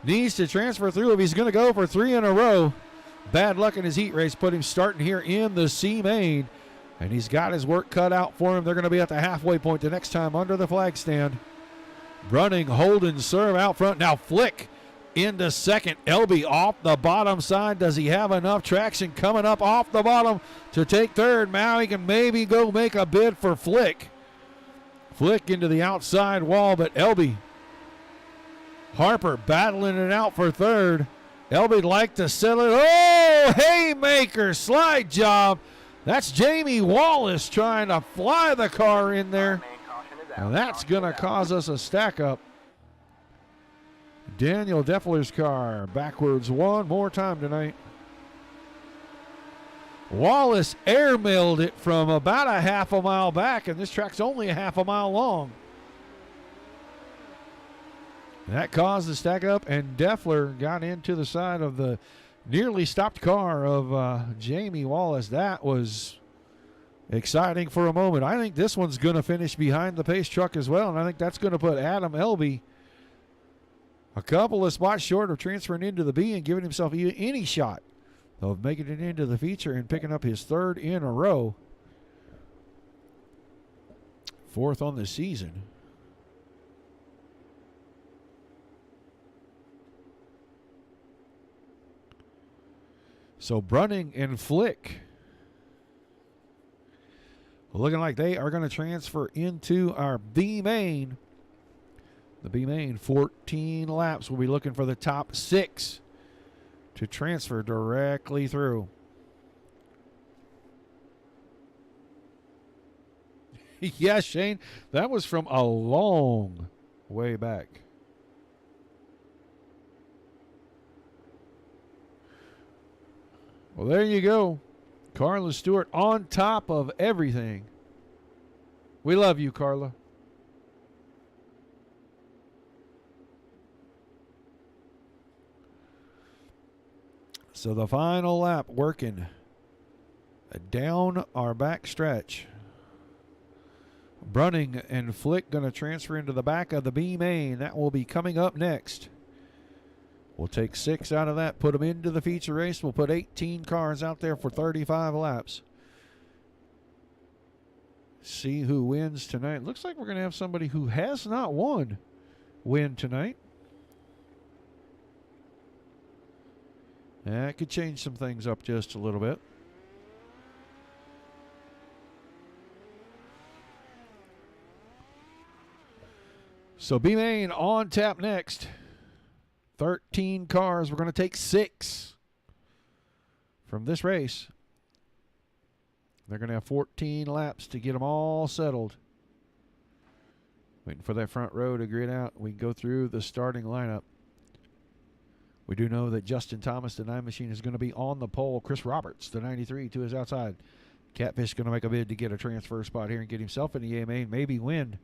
Needs to transfer through if he's going to go for 3 in a row. Bad luck in his heat race put him starting here in the C main. And he's got his work cut out for him. They're going to be at the halfway point the next time under the flag stand. Brunning, Holden, serve out front. Now Flick into second. Elby off the bottom side. Does he have enough traction coming up off the bottom to take third? Now he can maybe go make a bid for Flick. Flick into the outside wall, but Elby. Harper battling it out for third. Elby'd like to settle it. Oh, haymaker, slide job. That's Jamie Wallace trying to fly the car in there. And that's going to cause us a stack up. Daniel Deffler's car backwards one more time tonight. Wallace airmailed it from about a half a mile back, and this track's only a half a mile long. That caused the stack up, and Deffler got into the side of the nearly stopped car of Jamie Wallace. That was exciting for a moment. I think this one's going to finish behind the pace truck as well, and I think that's going to put Adam Elby a couple of spots short of transferring into the B and giving himself any shot of making it into the feature and picking up his 3rd in a row. 4th on the season. So Brunning and Flick looking like they are going to transfer into our B main. The B main, 14 laps. We'll be looking for the top 6 to transfer directly through. Yes, Shane, that was from a long way back. Well, there you go. Carla Stewart on top of everything. We love you, Carla. So the final lap working down our back stretch. Brunning and Flick going to transfer into the back of the B main. That will be coming up next. We'll take 6 out of that, put them into the feature race. We'll put 18 cars out there for 35 laps. See who wins tonight. Looks like we're going to have somebody who has not won win tonight. That could change some things up just a little bit. So B-Main on tap next. 13 cars. We're going to take 6 from this race. They're going to have 14 laps to get them all settled. Waiting for that front row to grid out. We can go through the starting lineup. We do know that Justin Thomas, the 9 machine, is going to be on the pole. Chris Roberts, the 93, to his outside. Catfish going to make a bid to get a transfer spot here and get himself in the A main. Maybe win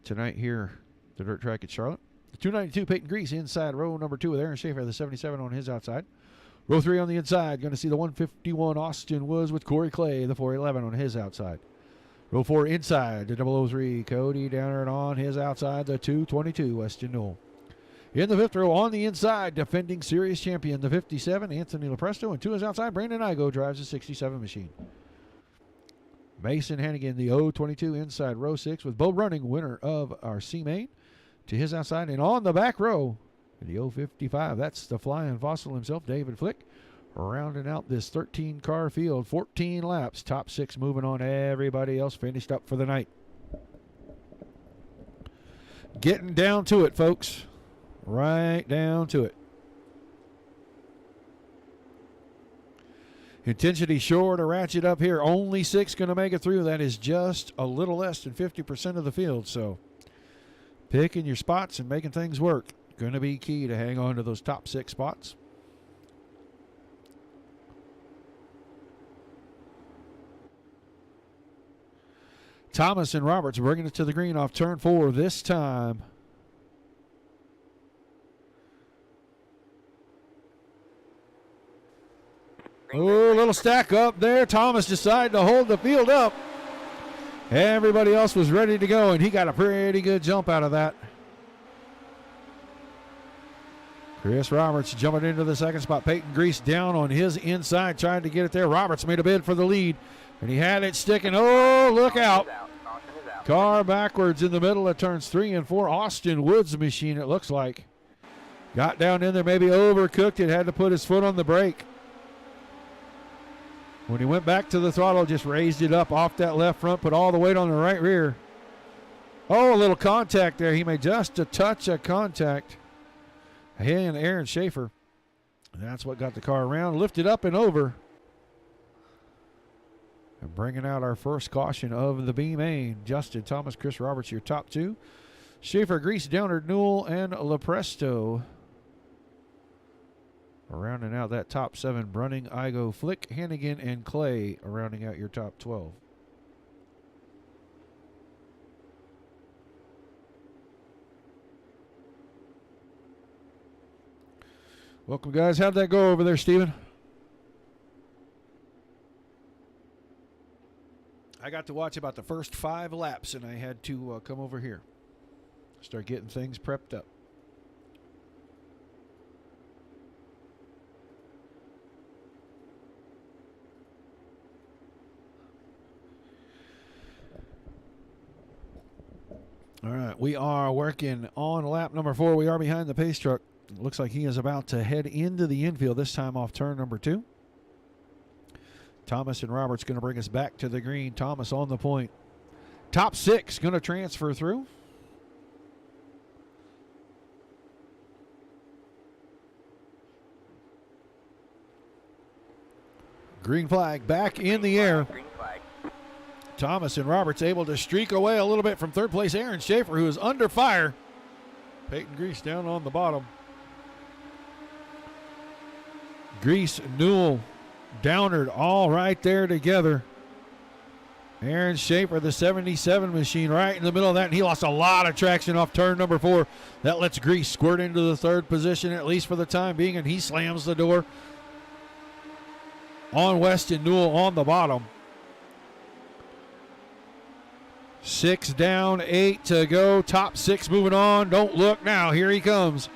tonight here at the dirt track at Charlotte. The 292, Peyton Grease, inside row number 2 with Aaron Schaefer, the 77 on his outside. Row 3 on the inside, going to see the 151 Austin Woods with Corey Clay, the 411 on his outside. Row 4 inside, the 003, Cody Downer on his outside, the 222 Weston Newell. In the 5th row on the inside, defending series champion, the 57, Anthony Lopresto, and to his outside, Brandon Igo drives the 67 machine. Mason Hannigan, the 022 inside row 6 with Bo Running, winner of our C-Main, to his outside. And on the back row, the 055, that's the flying fossil himself, David Flick, rounding out this 13-car field, 14 laps, top 6 moving on. Everybody else finished up for the night. Getting down to it, folks. Right down to it. Intensity sure to ratchet up here. Only 6 going to make it through. That is just a little less than 50% of the field. So picking your spots and making things work going to be key to hang on to those top 6 spots. Thomas and Roberts bringing it to the green off turn 4 this time. Oh, a little stack up there. Thomas decided to hold the field up. Everybody else was ready to go, and he got a pretty good jump out of that. Chris Roberts jumping into the second spot. Peyton Grease down on his inside, trying to get it there. Roberts made a bid for the lead, and he had it sticking. Oh, look out. Car backwards in the middle of turns 3 and 4. Austin Woods' machine, it looks like. Got down in there, maybe overcooked it, had to put his foot on the brake. When he went back to the throttle, just raised it up off that left front, put all the weight on the right rear. Oh, a little contact there. He made just a touch of contact. And Aaron Schaefer. That's what got the car around. Lifted up and over. And bringing out our first caution of the B-Main. Justin Thomas, Chris Roberts, your top 2. Schaefer, Grease, Downer, Newell, and Lepresto. Rounding out that top 7, Brunning, Igo, Flick, Hannigan, and Clay, rounding out your top 12. Welcome, guys. How'd that go over there, Steven? I got to watch about the first 5 laps, and I had to come over here. Start getting things prepped up. All right, we are working on lap number 4. We are behind the pace truck. It looks like he is about to head into the infield, this time off turn number 2. Thomas and Roberts going to bring us back to the green. Thomas on the point. Top 6 going to transfer through. Green flag back in the air. Green flag. Thomas and Roberts able to streak away a little bit from third place. Aaron Schaefer, who is under fire. Peyton Grease down on the bottom. Grease, Newell, Downard, all right there together. Aaron Schaefer, the 77 machine, right in the middle of that, and he lost a lot of traction off turn number 4. That lets Grease squirt into the 3rd position, at least for the time being, and he slams the door on Weston Newell on the bottom. 6 down, 8 to go. Top 6 moving on. Don't look now. Here he comes.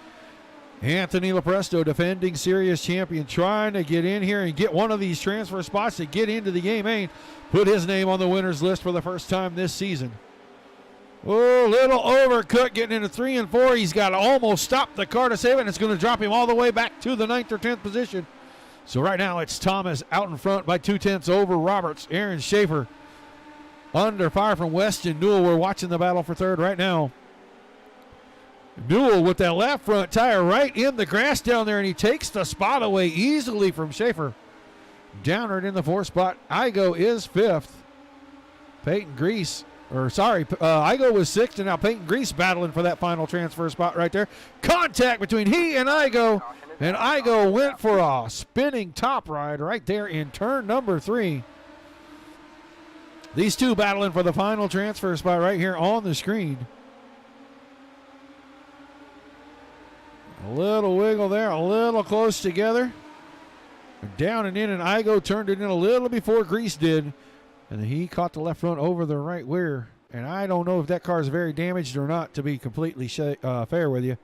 Anthony Lepresto, defending series champion, trying to get in here and get one of these transfer spots to get into the game main. Put his name on the winner's list for the first time this season. Oh, little overcooked, getting into 3 and 4. He's got to almost stop the car to save it, and it's going to drop him all the way back to the 9th or 10th position. So right now it's Thomas out in front by 2/10 over Roberts. Aaron Schaefer under fire from Weston Newell. We're watching the battle for 3rd right now. Newell with that left front tire right in the grass down there, and he takes the spot away easily from Schaefer. Downard in the 4th spot. Igo is 5th. Peyton Grease, Igo was 6th, and now Peyton Grease battling for that final transfer spot right there. Contact between he and Igo, and Igo went for a spinning top ride right there in turn number 3. These two battling for the final transfer spot right here on the screen. A little wiggle there, a little close together. Down and in, and Igo turned it in a little before Grease did. And he caught the left front over the right rear. And I don't know if that car is very damaged or not, to be completely fair with you.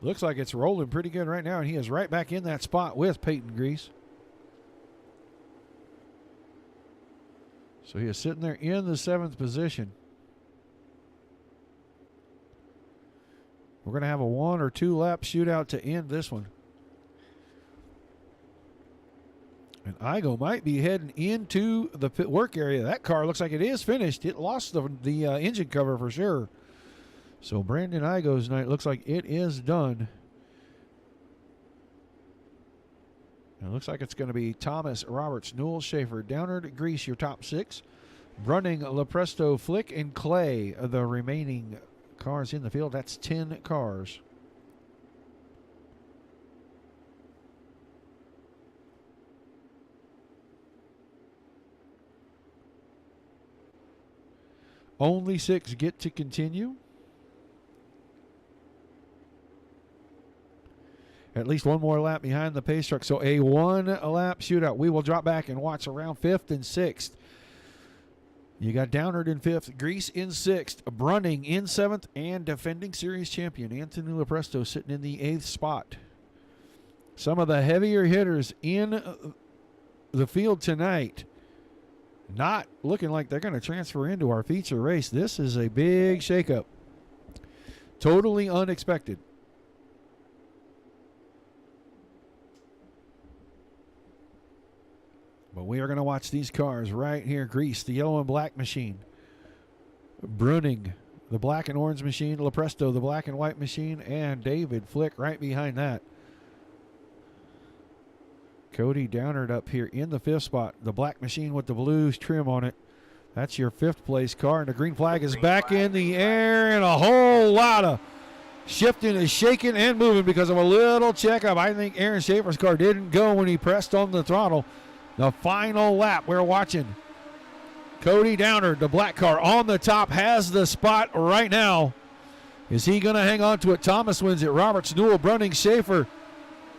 Looks like it's rolling pretty good right now, and he is right back in that spot with Peyton Grease. So he is sitting there in the 7th position. We're going to have a 1 or 2 lap shootout to end this one. And Igo might be heading into the pit work area. That car looks like it is finished. It lost the engine cover for sure. So Brandon Igo's night looks like it is done. And it looks like it's going to be Thomas, Roberts, Newell, Schaefer, Downard, Grease, your top 6. Brunning, Lepresto, Flick, and Clay, the remaining cars in the field. That's 10 cars. Only 6 get to continue. At least one more lap behind the pace truck. So a 1-lap shootout. We will drop back and watch around 5th and 6th. You got Downard in 5th, Grease in 6th, Brunning in 7th, and defending series champion Anthony Lepresto sitting in the 8th spot. Some of the heavier hitters in the field tonight not looking like they're going to transfer into our feature race. This is a big shakeup. Totally unexpected. But we are going to watch these cars right here. Grease, the yellow and black machine. Brunning, the black and orange machine. Lepresto, the black and white machine. And David Flick right behind that. Cody Downard up here in the 5th spot. The black machine with the blue trim on it. That's your 5th place car. And the green flag is back in the air. And a whole lot of shifting and shaking and moving because of a little checkup. I think Aaron Schaefer's car didn't go when he pressed on the throttle. The final lap we're watching. Cody Downard, the black car on the top, has the spot right now. Is he going to hang on to it? Thomas wins it. Roberts, Newell, Brunning, Schaefer,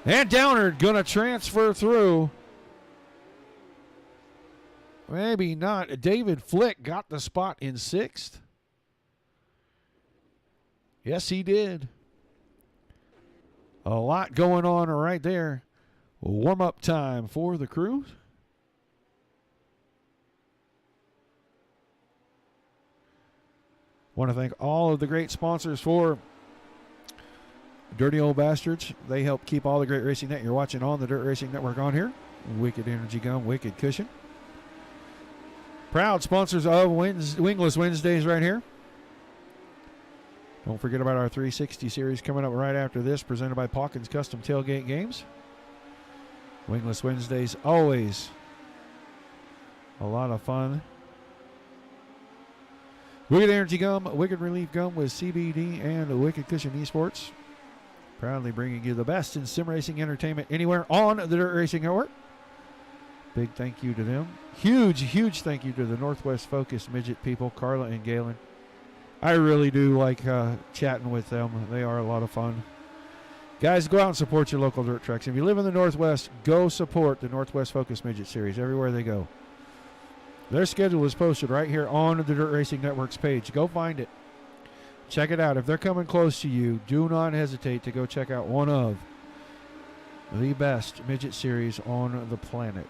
and Downard going to transfer through. Maybe not. David Flick got the spot in 6th. Yes, he did. A lot going on right there. Warm-up time for the crew. Want to thank all of the great sponsors for Dirty Old Bastards. They help keep all the great racing that you're watching on the Dirt Racing Network on here. Wicked Energy Gum, Wicked Cushion. Proud sponsors of Wingless Wednesdays right here. Don't forget about our 360 series coming up right after this, presented by Pawkins Custom Tailgate Games. Wingless Wednesdays, always a lot of fun. Wicked Energy Gum, Wicked Relief Gum with CBD, and Wicked Cushion Esports. Proudly bringing you the best in sim racing entertainment anywhere on the Dirt Racing Network. Big thank you to them. Huge, huge thank you to the Northwest Focus Midget people, Carla and Galen. I really do like chatting with them. They are a lot of fun. Guys, go out and support your local dirt tracks. If you live in the Northwest, go support the Northwest Focus Midget Series everywhere they go. Their schedule is posted right here on the Dirt Racing Network's page. Go find it. Check it out. If they're coming close to you, do not hesitate to go check out one of the best midget series on the planet.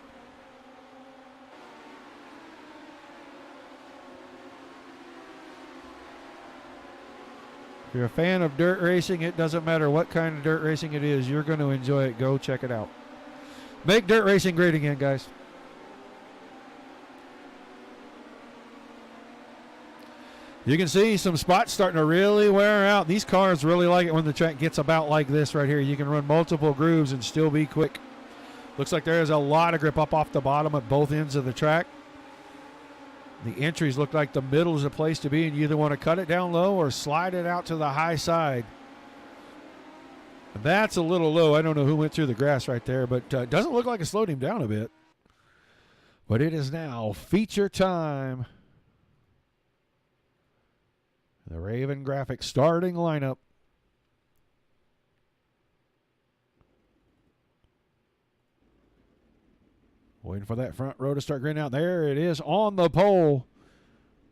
If you're a fan of dirt racing, it doesn't matter what kind of dirt racing it is. You're going to enjoy it. Go check it out. Make dirt racing great again, guys. You can see some spots starting to really wear out. These cars really like it when the track gets about like this right here. You can run multiple grooves and still be quick. Looks like there is a lot of grip up off the bottom at both ends of the track. The entries look like the middle is a place to be, and you either want to cut it down low or slide it out to the high side. That's a little low. I don't know who went through the grass right there, but it doesn't look like it slowed him down a bit. But it is now feature time. The Raven Graphics starting lineup. Waiting for that front row to start grinning out. There it is on the pole.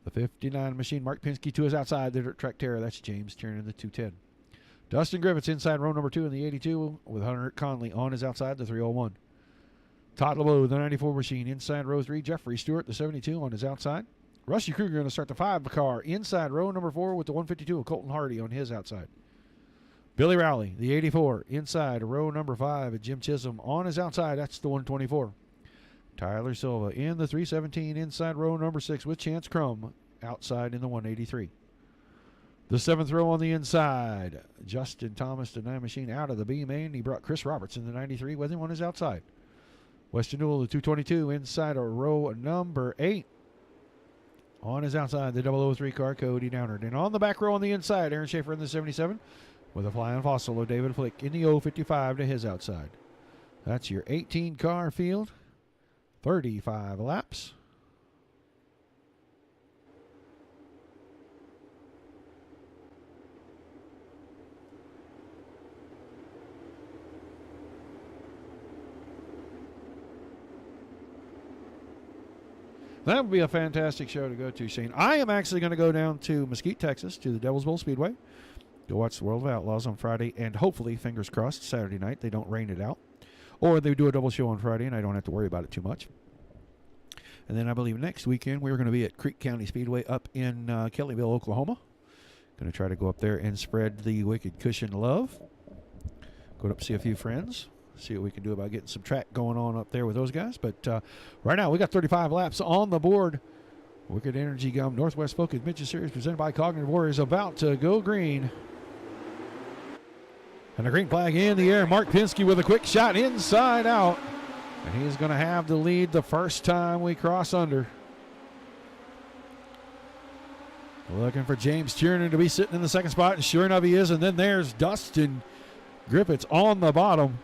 The 59 machine. Mark Pinsky to his outside. The Dirt Track Terror. That's James Tiernan in the 210. Dustin Griffiths inside row number 2 in the 82 with Hunter Conley on his outside, the 301. Todd LeBeau, the 94 machine, inside row 3. Jeffrey Stewart, the 72, on his outside. Rusty Kruger going to start the 5 car inside row number 4 with the 152 of Colton Hardy on his outside. Billy Rowley, the 84, inside row number 5, and Jim Chisholm on his outside. That's the 124. Tyler Silva in the 317, inside row number 6 with Chance Crum outside in the 183. The 7th row on the inside. Justin Thomas, the 9 machine, out of the B main. He brought Chris Roberts in the 93 with him on his outside. Weston Newell, the 222, inside of row number 8. On his outside, the 003 car, Cody Downard. And on the back row on the inside, Aaron Schaefer in the 77 with a flying fossil of David Flick in the 055 to his outside. That's your 18-car field. 35 laps. That would be a fantastic show to go to, Shane. I am actually going to go down to Mesquite, Texas, to the Devil's Bowl Speedway. Go watch the World of Outlaws on Friday, and hopefully, fingers crossed, Saturday night, they don't rain it out. Or they do a double show on Friday, and I don't have to worry about it too much. And then I believe next weekend, we're going to be at Creek County Speedway up in Kellyville, Oklahoma. Going to try to go up there and spread the Wicked Cushion love. Go up see a few friends. See what we can do about getting some track going on up there with those guys. But right now, we got 35 laps on the board. Wicked Energy Gum Northwest Focus Midget Series presented by Cognitive Warriors about to go green. And a green flag in the air. Mark Pinsky with a quick shot inside out. And he's going to have the lead the first time we cross under. Looking for James Tiernan to be sitting in the second spot, and sure enough he is. And then there's Dustin Griffiths on the bottom.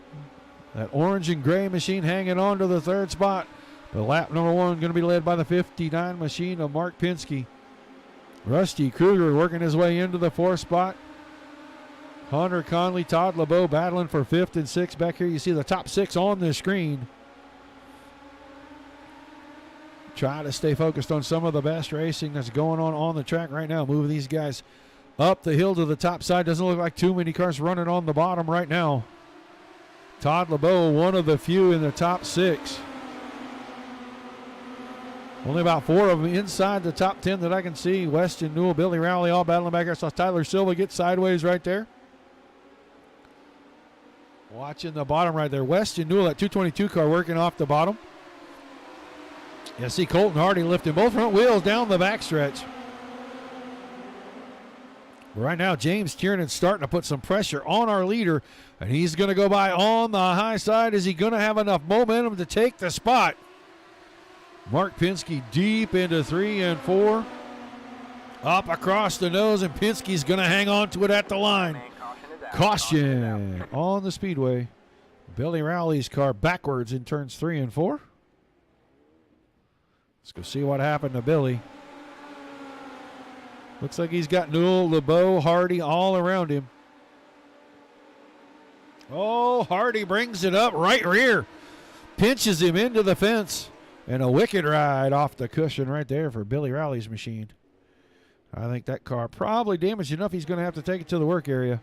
That orange and gray machine hanging on to the third spot. But lap number 1 going to be led by the 59 machine of Mark Pinsky. Rusty Kruger working his way into the 4th spot. Hunter Conley, Todd LeBeau battling for 5th and 6th. Back here you see the top 6 on the screen. Try to stay focused on some of the best racing that's going on the track right now. Moving these guys up the hill to the top side. Doesn't look like too many cars running on the bottom right now. Todd LeBeau, one of the few in the top 6. Only about 4 of them inside the top 10 that I can see. Weston Newell, Billy Rowley all battling back there. Saw Tyler Silva get sideways right there. Watching the bottom right there. Weston Newell, that 222 car working off the bottom. You see Colton Hardy lifting both front wheels down the backstretch. Right now, James Tiernan's starting to put some pressure on our leader, and he's going to go by on the high side. Is he going to have enough momentum to take the spot? Mark Pinsky deep into 3 and 4. Up across the nose, and Pinsky's going to hang on to it at the line. Caution on the speedway. Billy Rowley's car backwards in turns 3 and 4. Let's go see what happened to Billy. Looks like he's got Newell, LeBeau, Hardy all around him. Oh, Hardy brings it up right rear. Pinches him into the fence. And a wicked ride off the cushion right there for Billy Rowley's machine. I think that car probably damaged enough he's going to have to take it to the work area.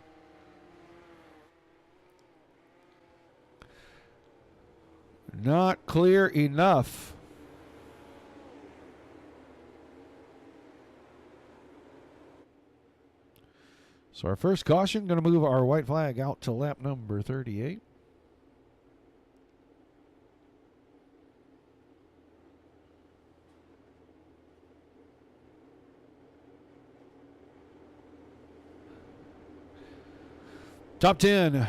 Not clear enough. So our first caution, going to move our white flag out to lap number 38. Top 10,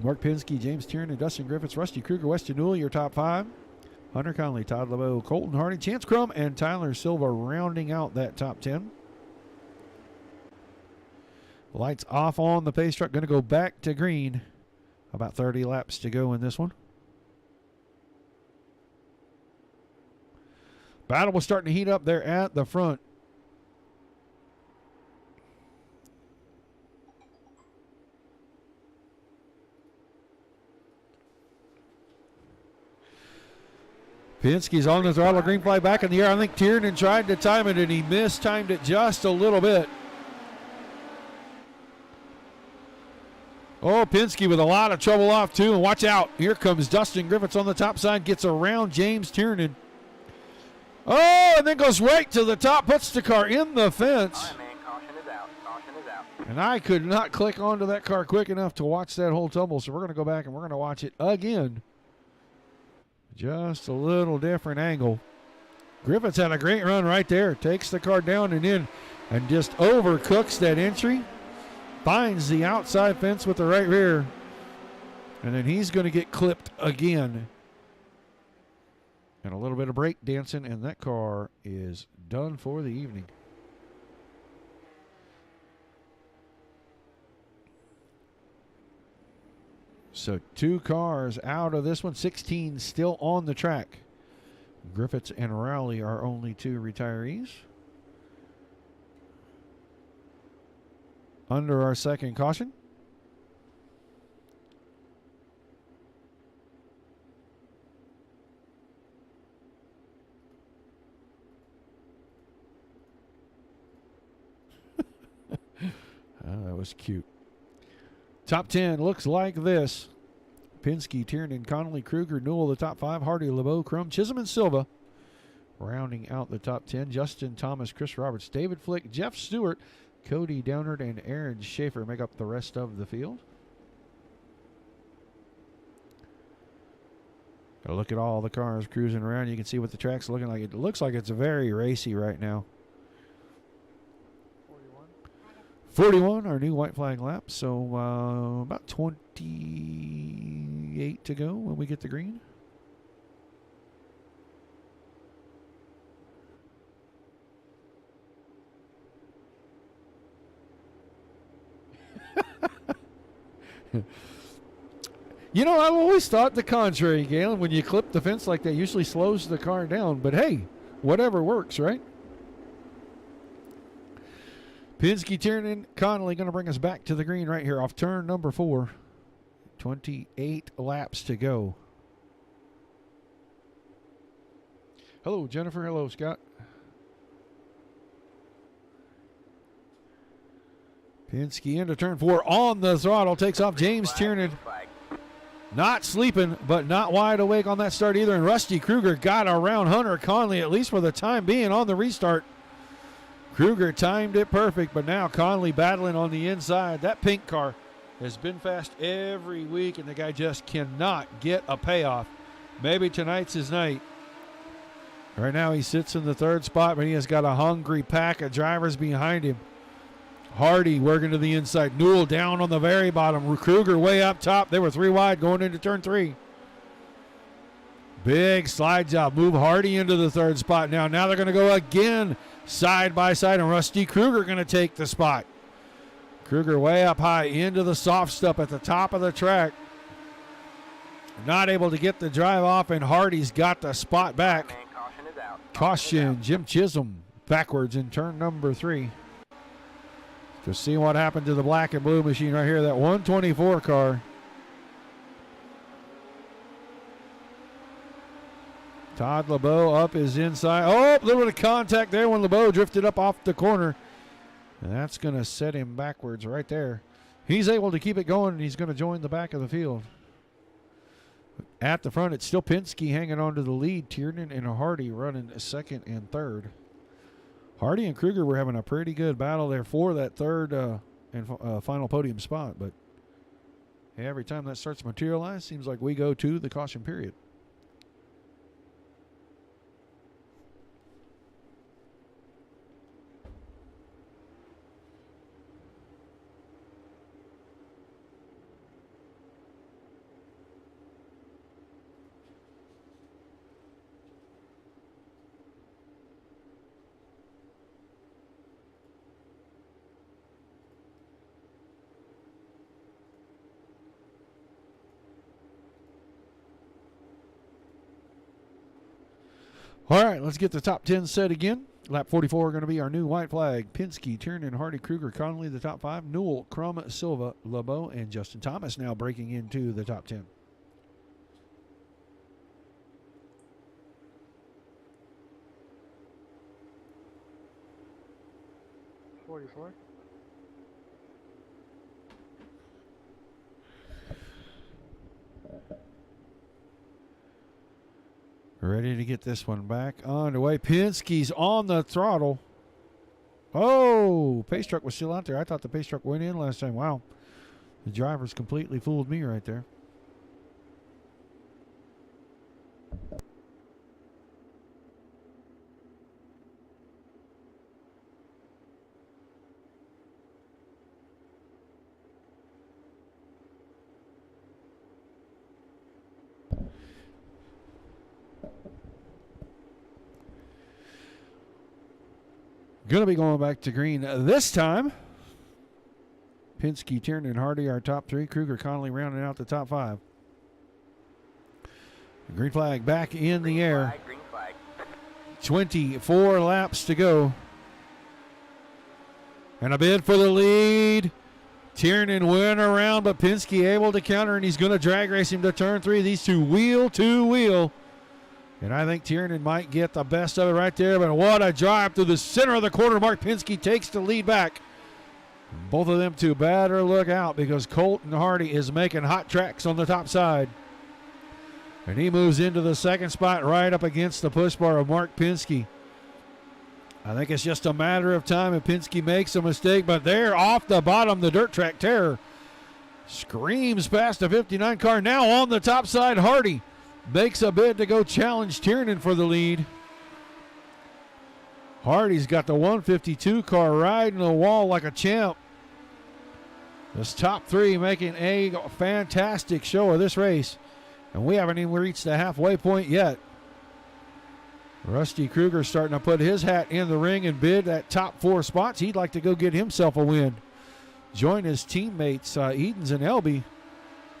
Mark Pinsky, James Tiernan, Dustin Griffiths, Rusty Kruger, Weston Newell, your top 5. Hunter Conley, Todd LeBeau, Colton Hardy, Chance Crum, and Tyler Silva rounding out that top 10. Lights off on the pace truck. Going to go back to green. About 30 laps to go in this one. Battle was starting to heat up there at the front. Pinsky's on the throttle, green flag back in the air. I think Tiernan tried to time it, and he mistimed it just a little bit. Oh, Penske with a lot of trouble off, too. And watch out. Here comes Dustin Griffiths on the top side. Gets around James Tiernan. Oh, and then goes right to the top. Puts the car in the fence. All right, man. Caution is out. Caution is out. And I could not click onto that car quick enough to watch that whole tumble. So we're going to go back and we're going to watch it again. Just a little different angle. Griffiths had a great run right there. Takes the car down and in and just overcooks that entry. Finds the outside fence with the right rear. And then he's going to get clipped again. And a little bit of brake dancing, and that car is done for the evening. So 2 cars out of this one, 16 still on the track. Griffiths and Rowley are only 2 retirees. Under our second caution. Oh, that was cute. Top 10 looks like this. Penske, Tiernan, Connolly, Kruger, Newell, the top 5. Hardy, LeBeau, Crum, Chisholm, and Silva. Rounding out the top 10. Justin Thomas, Chris Roberts, David Flick, Jeff Stewart, Cody Downard, and Aaron Schaefer make up the rest of the field. Got to look at all the cars cruising around. You can see what the track's looking like. It looks like it's very racy right now. 41, our new white flag lap. So about 28 to go when we get the green. You know, I've always thought the contrary, Galen. When you clip the fence like that, usually slows the car down. But hey, whatever works, right? Penske, Tiernan, Connolly going to bring us back to the green right here off turn number 4. 28 laps to go. Hello, Jennifer. Hello, Scott. Penske into turn 4 on the throttle. Takes off James Tiernan. Not sleeping, but not wide awake on that start either. And Rusty Kruger got around Hunter Conley, at least for the time being, on the restart. Kruger timed it perfect, but now Conley battling on the inside. That pink car has been fast every week, and the guy just cannot get a payoff. Maybe tonight's his night. Right now he sits in the 3rd spot, but he has got a hungry pack of drivers behind him. Hardy working to the inside. Newell down on the very bottom. Kruger way up top. They were 3 wide going into turn 3. Big slide job. Move Hardy into the 3rd spot now. Now they're going to go again side by side, and Rusty Kruger going to take the spot. Kruger way up high into the soft stuff at the top of the track. Not able to get the drive off, and Hardy's got the spot back. Man, caution is out. Caution, Jim Chisholm backwards in turn number 3. To see what happened to the black and blue machine right here, that 124 car. Todd LeBeau up his inside. Oh, a little bit of contact there when LeBeau drifted up off the corner. And that's going to set him backwards right there. He's able to keep it going, and he's going to join the back of the field. At the front, it's still Penske hanging on to the lead. Tiernan and Hardy running 2nd and 3rd. Hardy and Kruger were having a pretty good battle there for that 3rd and final podium spot. But hey, every time that starts to materialize, seems like we go to the caution period. All right, let's get the top 10 set again. Lap 44 going to be our new white flag. Penske, Tiernan, Hardy, Kruger, Connolly, the top 5. Newell, Crum, Silva, LeBeau, and Justin Thomas now breaking into the top 10. Ready to get this one back underway. Penske's on the throttle. Oh, pace truck was still out there. I thought the pace truck went in last time. Wow. The driver's completely fooled me right there. Going to be going back to green this time. Penske, Tiernan, Hardy, our top three. Kruger, Connolly rounding out the top five. Green flag back in the air. Green flag. 24 laps to go. And a bid for the lead. Tiernan went around, but Penske able to counter, and he's going to drag race him to turn 3. These two wheel to wheel. And I think Tiernan might get the best of it right there, but what a drive through the center of the quarter. Mark Penske takes the lead back. Both of them two better look out because Colton Hardy is making hot tracks on the top side. And he moves into the second spot right up against the push bar of Mark Penske. I think it's just a matter of time if Penske makes a mistake, but there off the bottom, the dirt track terror screams past the 59 car. Now on the top side, Hardy makes a bid to go challenge Tiernan for the lead. Hardy's got the 152 car riding the wall like a champ. This top three making a fantastic show of this race. And we haven't even reached the halfway point yet. Rusty Kruger starting to put his hat in the ring and bid at top 4 spots. He'd like to go get himself a win. Join his teammates, Edens and Elby,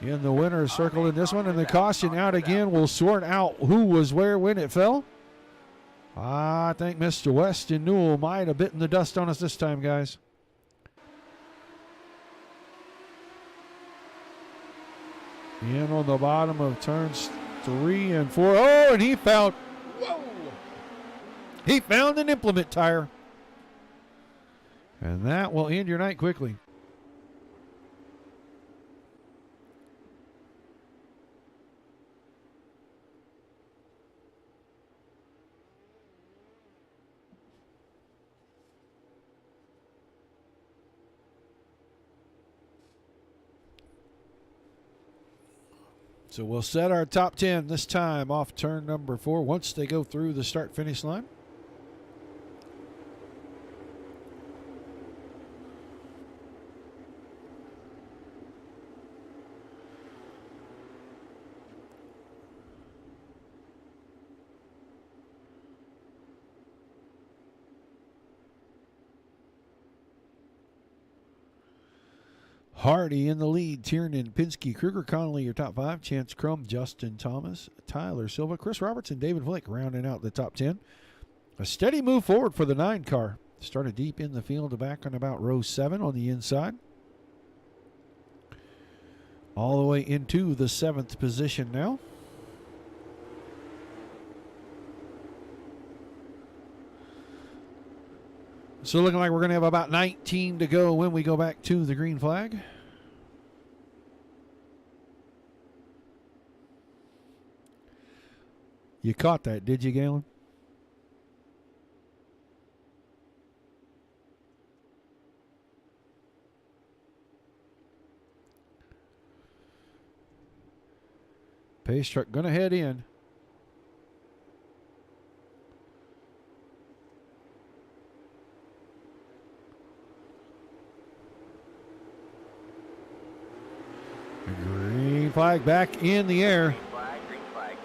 in the winner's circle in this one. And the caution out again will sort out who was where when it fell. I think Mr. Weston Newell might have bitten the dust on us this time, guys. In on the bottom of turns 3 and 4. Oh, and he found an implement tire. And that will end your night quickly. So we'll set our top 10 this time off turn number 4 once they go through the start-finish line. Hardy in the lead. Tiernan, Penske, Kruger, Connolly, your top 5. Chance Crum, Justin Thomas, Tyler Silva, Chris Robertson, David Flick rounding out the top 10. A steady move forward for the 9 car. Started deep in the field, back on about row 7 on the inside. All the way into the 7th position now. So looking like we're going to have about 19 to go when we go back to the green flag. You caught that, did you, Galen? Pace truck going to head in. Green flag back in the air. Green flag.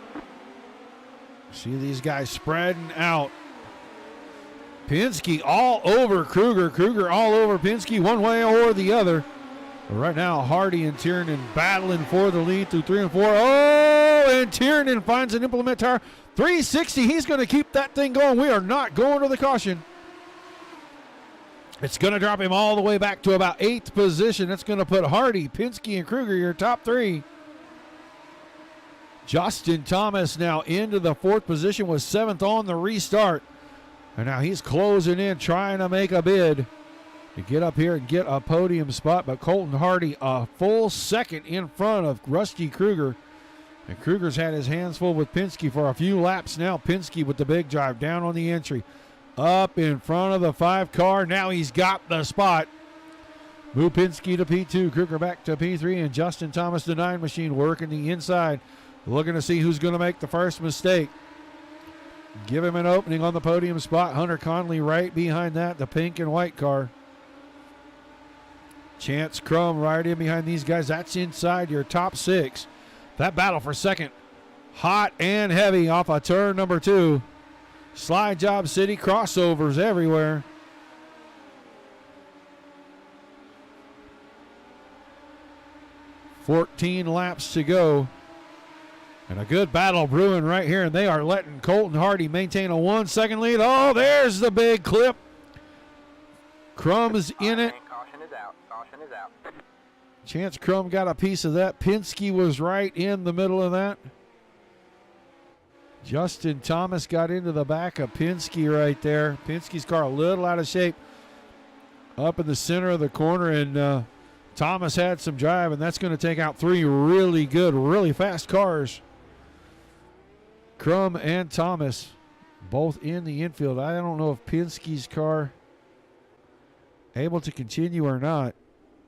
See these guys spreading out. Penske all over Kruger. Kruger all over Penske one way or the other. But right now, Hardy and Tiernan battling for the lead through 3 and 4. Oh, and Tiernan finds an implement tire. 360. He's going to keep that thing going. We are not going to the caution. It's going to drop him all the way back to about 8th position. That's going to put Hardy, Penske, and Kruger your top 3. Justin Thomas now into the 4th position, was 7th on the restart. And now he's closing in, trying to make a bid to get up here and get a podium spot. But Colton Hardy a full second in front of Rusty Kruger And Kruger's had his hands full with Penske for a few laps now. Penske with the big drive down on the entry. Up in front of the 5 car. Now he's got the spot. Move Penske to P2. Kruger back to P3. And Justin Thomas, the 9 machine, working the inside. Looking to see who's going to make the first mistake. Give him an opening on the podium spot. Hunter Conley right behind that, the pink and white car. Chance Crum right in behind these guys. That's inside your top 6. That battle for second, hot and heavy off of turn number 2. Slide Job City, crossovers everywhere. "14 laps to go. And a good battle brewing right here, and they are letting Colton Hardy maintain a 1-second lead. Oh, there's the big clip. Crum is in it. Caution is out. Caution is out. Chance Crum got a piece of that. Penske was right in the middle of that. Justin Thomas got into the back of Penske right there. Penske's car a little out of shape up in the center of the corner, and Thomas had some drive, and that's going to take out 3 really good, really fast cars. Crum and Thomas both in the infield. I don't know if Penske's car able to continue or not.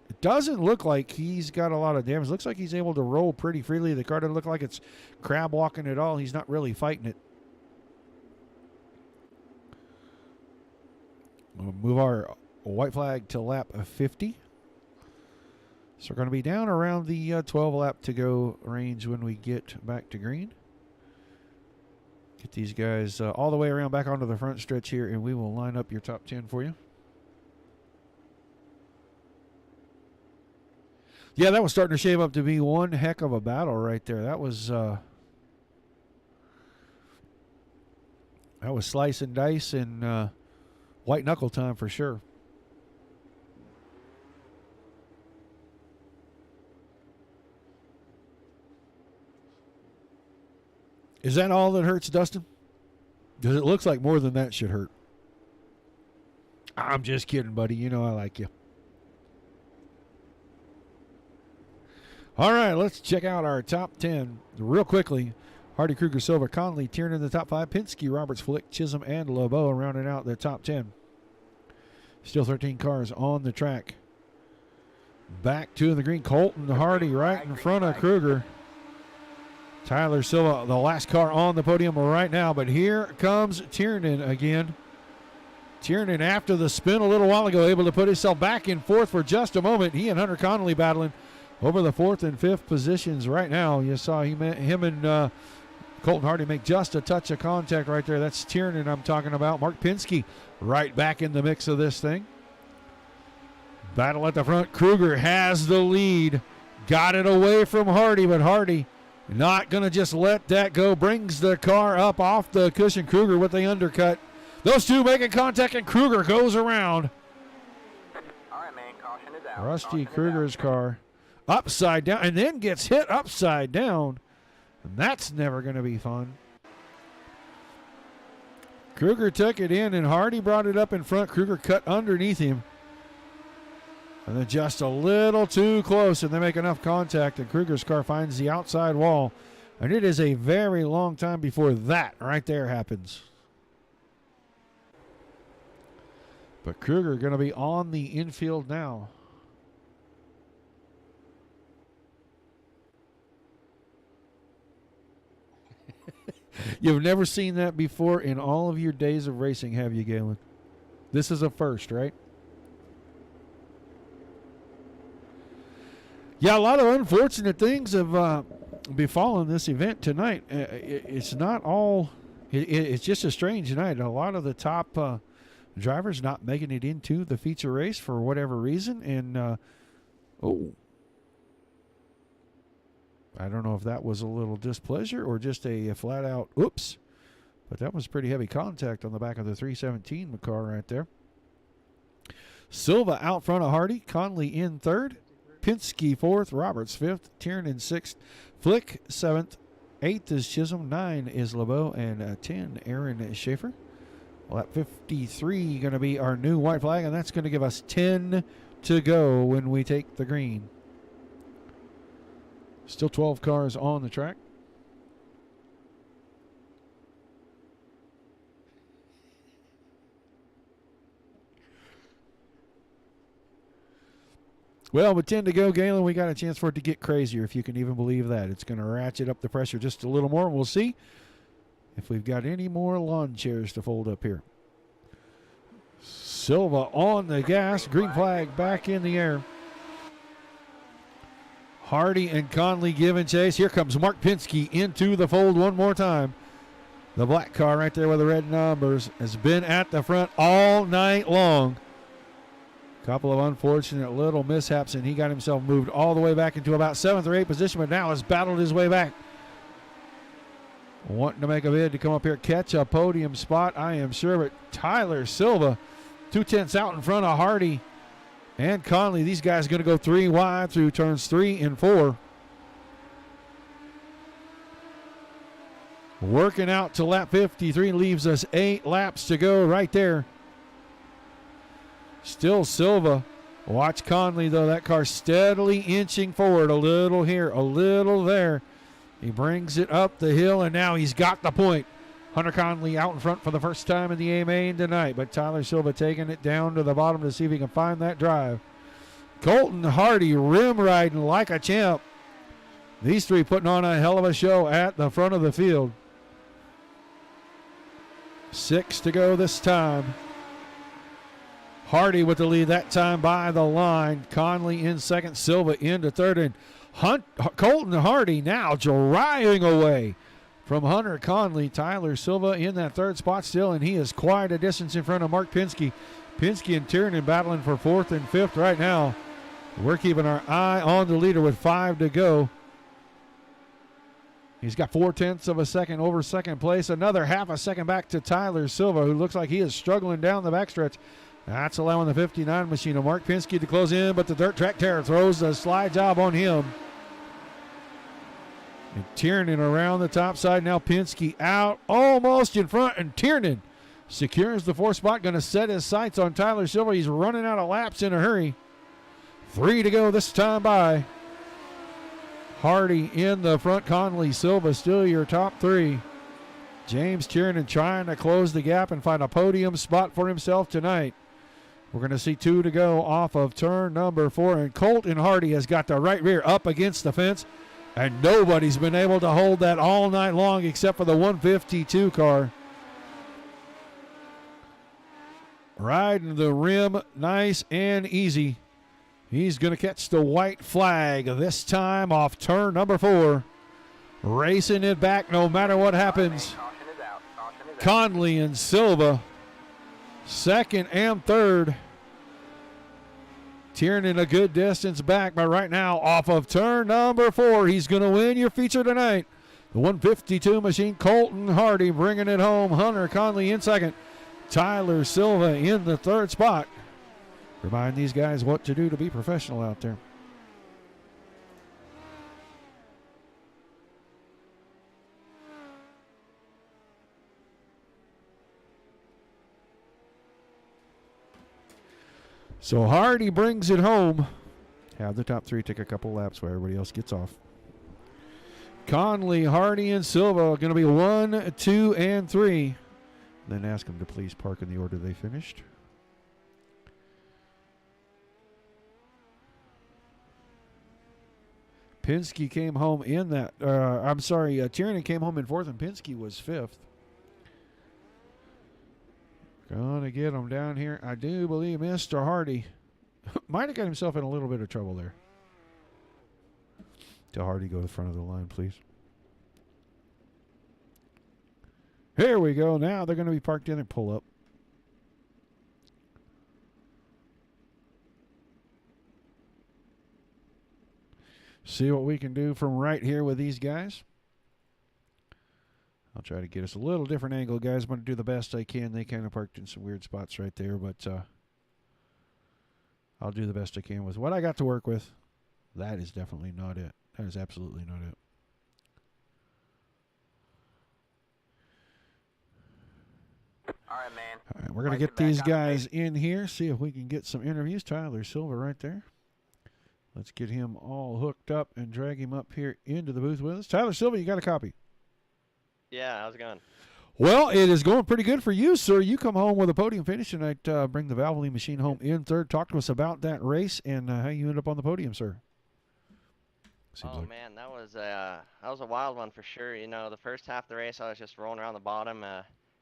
It doesn't look like he's got a lot of damage. Looks like he's able to roll pretty freely. The car doesn't look like it's crab walking at all. He's not really fighting it. We'll move our white flag to lap 50. So we're going to be down around the 12 lap to go range when we get back to green. Get these guys all the way around back onto the front stretch here, and we will line up your top 10 for you. Yeah, that was starting to shape up to be one heck of a battle right there. That was slice and dice and white knuckle time for sure. Is that all that hurts, Dustin? Because it looks like more than that should hurt. I'm just kidding, buddy. You know I like you. All right, let's check out our top 10 real quickly. Hardy, Kruger, Silva, Conley, Tiernan in the top 5. Penske, Roberts, Flick, Chisholm, and LeBeau rounding out the top 10. Still 13 cars on the track. Back to the green. Colton Hardy right in front of Kruger. Tyler Silva, the last car on the podium right now, but here comes Tiernan again. Tiernan, after the spin a little while ago, able to put himself back in 4th for just a moment. He and Hunter Connolly battling over the 4th and 5th positions right now. You saw him and Colton Hardy make just a touch of contact right there. That's Tiernan I'm talking about. Mark Penske right back in the mix of this thing. Battle at the front. Kruger has the lead. Got it away from Hardy, but Hardy not going to just let that go. Brings the car up off the cushion. Kruger with the undercut. Those two making contact, and Kruger goes around. All right, man. Caution is out. Rusty Caution is Kruger's out. car upside down and then gets hit upside down. And that's never going to be fun. Kruger took it in, and Hardy brought it up in front. Kruger cut underneath him. And then just a little too close, and they make enough contact, and Kruger's car finds the outside wall. And it is a very long time before that right there happens. But Kruger going to be on the infield now. You've never seen that before in all of your days of racing, have you, Galen? This is a first, right? Yeah, a lot of unfortunate things have befallen this event tonight. It's not all. It's just a strange night. A lot of the top drivers not making it into the feature race for whatever reason, and I don't know if that was a little displeasure or just a flat out oops, but that was pretty heavy contact on the back of the 317 car right there. Silva out front of Hardy, Conley in 3rd. Penske 4th, Roberts 5th, Tiernan 6th, Flick 7th, 8th is Chisholm, 9 is LeBeau, and 10 Aaron Schaefer. Well, at 53 going to be our new white flag, and that's going to give us 10 to go when we take the green. Still 12 cars on the track. Well, with 10 to go, Galen, we got a chance for it to get crazier, if you can even believe that. It's going to ratchet up the pressure just a little more, and we'll see if we've got any more lawn chairs to fold up here. Silva on the gas. Green flag back in the air. Hardy and Conley giving chase. Here comes Mark Pinsky into the fold one more time. The black car right there with the red numbers has been at the front all night long. Couple of unfortunate little mishaps, and he got himself moved all the way back into about 7th or 8th position, but now has battled his way back. Wanting to make a bid to come up here, catch a podium spot, I am sure, but Tyler Silva, 2/10 out in front of Hardy and Conley. These guys are going to go 3 wide through turns 3 and 4. Working out to lap 53, leaves us 8 laps to go right there. Still Silva. Watch Conley, though. That car steadily inching forward. A little here, a little there. He brings it up the hill, and now he's got the point. Hunter Conley out in front for the first time in the A-Main tonight, but Tyler Silva taking it down to the bottom to see if he can find that drive. Colton Hardy rim riding like a champ. These three putting on a hell of a show at the front of the field. 6 to go this time. Hardy with the lead that time by the line. Conley in second, Silva into third, and Colton Hardy now driving away from Hunter Conley. Tyler Silva in that third spot still, and he is quite a distance in front of Mark Pinsky. Pinsky and Tiernan battling for 4th and 5th right now. We're keeping our eye on the leader with 5 to go. He's got 4/10 of a second over second place. Another half a second back to Tyler Silva, who looks like he is struggling down the backstretch. That's allowing the 59 machine of Mark Pinsky to close in, but the dirt track terror throws a slide job on him. And Tiernan around the top side. Now Pinsky out almost in front, and Tiernan secures the 4th spot. Going to set his sights on Tyler Silva. He's running out of laps in a hurry. 3 to go this time by. Hardy in the front. Conley, Silva still your top 3. James Tiernan trying to close the gap and find a podium spot for himself tonight. We're going to see 2 to go off of turn number 4, and Colton Hardy has got the right rear up against the fence, and nobody's been able to hold that all night long except for the 152 car. Riding the rim nice and easy. He's going to catch the white flag this time off turn number 4. Racing it back no matter what happens. Conley and Silva, 2nd and 3rd. Tiernan a good distance back, but right now off of turn number 4, he's going to win your feature tonight. The 152 machine, Colton Hardy bringing it home. Hunter Conley in second. Tyler Silva in the 3rd spot. Remind these guys what to do to be professional out there. So Hardy brings it home. Have the top 3 take a couple laps while everybody else gets off. Conley, Hardy, and Silva are going to be 1, 2, and 3. Then ask them to please park in the order they finished. Pinsky came home in that. Tiernan came home in 4th, and Pinsky was 5th. Gonna get him down here. I do believe Mr. Hardy might have got himself in a little bit of trouble there. Tell Hardy go to the front of the line, please. Here we go. Now they're going to be parked in and pull up. See what we can do from right here with these guys. I'll try to get us a little different angle, guys. I'm going to do the best I can. They kind of parked in some weird spots right there, but I'll do the best I can with what I got to work with. That is definitely not it. That is absolutely not it. All right, man. All right, we're going to get these guys in here, see if we can get some interviews. Tyler Silva right there. Let's get him all hooked up and drag him up here into the booth with us. Tyler Silva, you got a copy? Yeah, how's it going? Well, it is going pretty good for you, sir. You come home with a podium finish tonight. Bring the Valvoline machine home in third. Talk to us about that race and how you end up on the podium, sir. Man, that was a wild one for sure. You know, the first half of the race, I was just rolling around the bottom.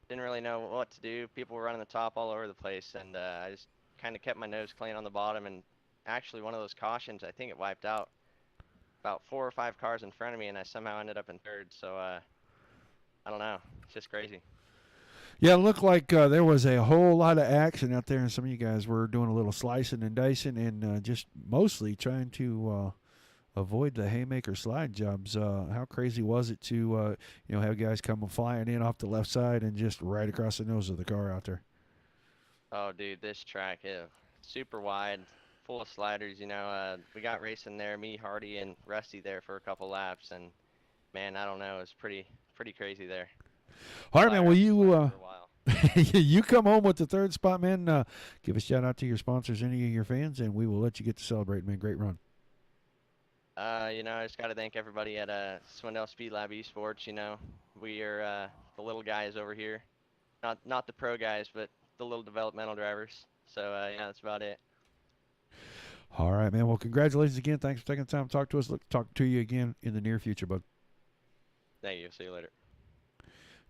Didn't really know what to do. People were running the top all over the place, and I just kind of kept my nose clean on the bottom. And actually, one of those cautions, I think it wiped out about 4 or 5 cars in front of me, and I somehow ended up in third. So I don't know. It's just crazy. Yeah, it looked like there was a whole lot of action out there, and some of you guys were doing a little slicing and dicing and just mostly trying to avoid the haymaker slide jobs. How crazy was it to have guys come flying in off the left side and just right across the nose of the car out there? Oh, dude, this track is super wide, full of sliders. You know, we got racing there, me, Hardy, and Rusty there for a couple laps, and man, I don't know, it was pretty crazy there. All right, man. Well, you come home with the third spot, man. Give a shout out to your sponsors, any of your fans, and we will let you get to celebrate, man. Great run. I just got to thank everybody at Swindell Speed Lab Esports. You know, we are the little guys over here, not the pro guys, but the little developmental drivers. So yeah, that's about it. All right, man. Well, congratulations again. Thanks for taking the time to talk to us. Look to talk to you again in the near future, bud. Thank you. See you later.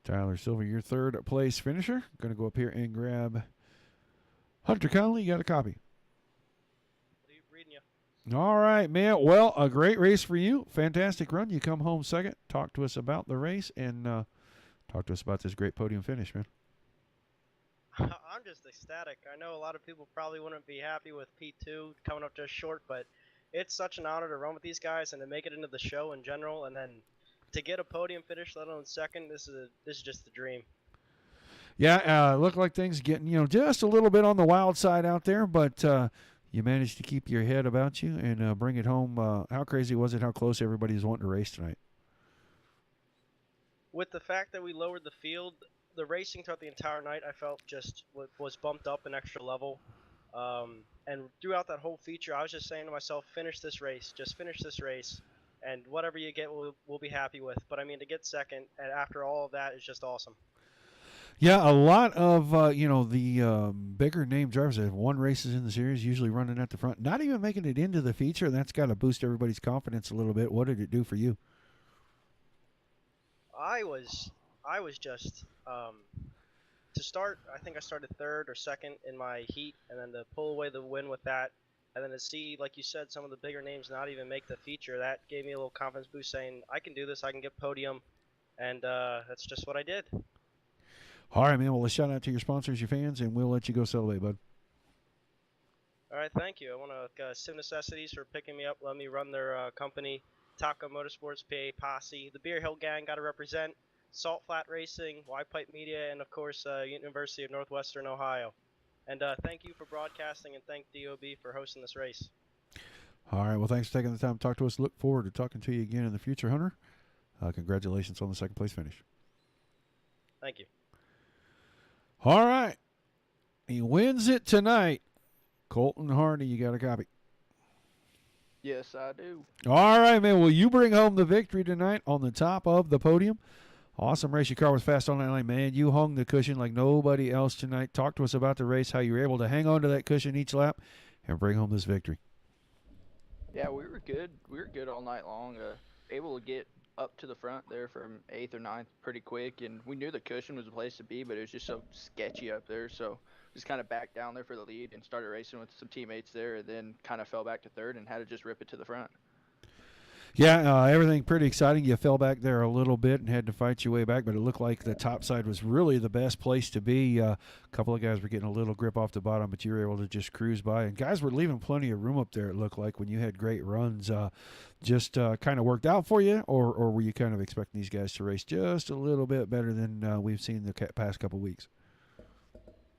Tyler Silver, your third place finisher. Going to go up here and grab Hunter Connolly. You got a copy. Reading you. All right, man. Well, a great race for you. Fantastic run. You come home second. Talk to us about the race and talk to us about this great podium finish, man. I'm just ecstatic. I know a lot of people probably wouldn't be happy with P2 coming up just short, but it's such an honor to run with these guys and to make it into the show in general, and then to get a podium finish, let alone second. This is just the dream. Yeah, look like things getting just a little bit on the wild side out there, but you managed to keep your head about you and bring it home. How crazy was it? How close everybody is wanting to race tonight? With the fact that we lowered the field, the racing throughout the entire night, I felt just was bumped up an extra level. And throughout that whole feature, I was just saying to myself, finish this race, just finish this race, and whatever you get, we'll be happy with. But I mean, to get second, and after all of that, is just awesome. Yeah, a lot of the bigger name drivers that have won races in the series, usually running at the front, not even making it into the feature. That's got to boost everybody's confidence a little bit. What did it do for you? I was just to start. I think I started third or second in my heat, and then to pull away the win with that, and then to see, like you said, some of the bigger names not even make the feature. That gave me a little confidence boost, saying I can do this. I can get podium, and that's just what I did. All right, man. Well, a shout out to your sponsors, your fans, and we'll let you go celebrate, bud. All right, thank you. I want to Sim Necessities for picking me up, let me run their company, Taco Motorsports, PA Posse, the Beer Hill Gang, got to represent, Salt Flat Racing, Y Pipe Media, and of course, University of Northwestern Ohio. And thank you for broadcasting, and thank DOB for hosting this race. All right. Well, thanks for taking the time to talk to us. Look forward to talking to you again in the future, Hunter. Congratulations on the second place finish. Thank you. All right. He wins it tonight. Colton Hardy, you got a copy? Yes, I do. All right, man. Will you bring home the victory tonight on the top of the podium? Awesome race. Your car was fast on that line, man. You hung the cushion like nobody else tonight. Talk to us about the race, how you were able to hang on to that cushion each lap and bring home this victory. Yeah, we were good. We were good all night long. Able to get up to the front there from 8th or 9th pretty quick, and we knew the cushion was the place to be, but it was just so sketchy up there, so just kind of backed down there for the lead and started racing with some teammates there, and then kind of fell back to third and had to just rip it to the front. Yeah, everything pretty exciting. You fell back there a little bit and had to fight your way back, but it looked like the top side was really the best place to be. A couple of guys were getting a little grip off the bottom, but you were able to just cruise by. And guys were leaving plenty of room up there, it looked like, when you had great runs. Just kind of worked out for you, or were you kind of expecting these guys to race just a little bit better than we've seen the past couple of weeks?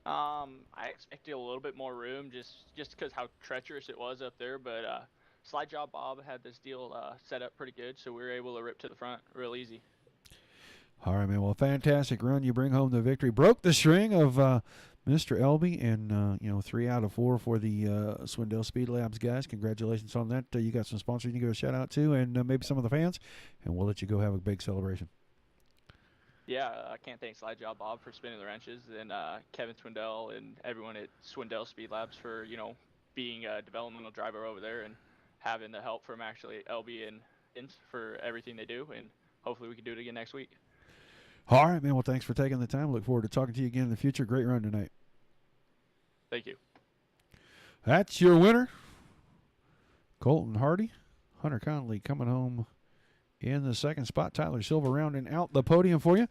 I expected a little bit more room just because how treacherous it was up there, but Slide Job Bob had this deal set up pretty good, so we were able to rip to the front real easy. All right, man. Well, fantastic run. You bring home the victory. Broke the string of Mr. Elby, and 3 out of 4 for the Swindell Speed Labs guys. Congratulations on that. You got some sponsors you can give a shout out to, and maybe some of the fans, and we'll let you go have a big celebration. Yeah, I can't thank Slide Job Bob for spinning the wrenches, and Kevin Swindell and everyone at Swindell Speed Labs for, being a developmental driver over there and having the help from actually LB and Ins for everything they do. And hopefully we can do it again next week. All right, man. Well, thanks for taking the time. Look forward to talking to you again in the future. Great run tonight. Thank you. That's your winner, Colton Hardy. Hunter Conley coming home in the second spot. Tyler Silver rounding out the podium for you.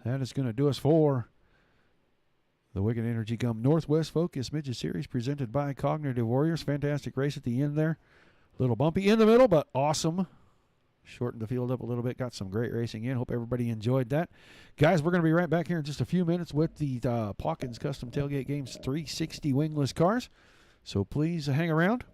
That is going to do us for the Wicked Energy Gum Northwest Focus Midget Series presented by Cognitive Warriors. Fantastic race at the end there. A little bumpy in the middle, but awesome. Shortened the field up a little bit. Got some great racing in. Hope everybody enjoyed that. Guys, we're going to be right back here in just a few minutes with the Pawkins Custom Tailgate Games 360 wingless cars. So please hang around.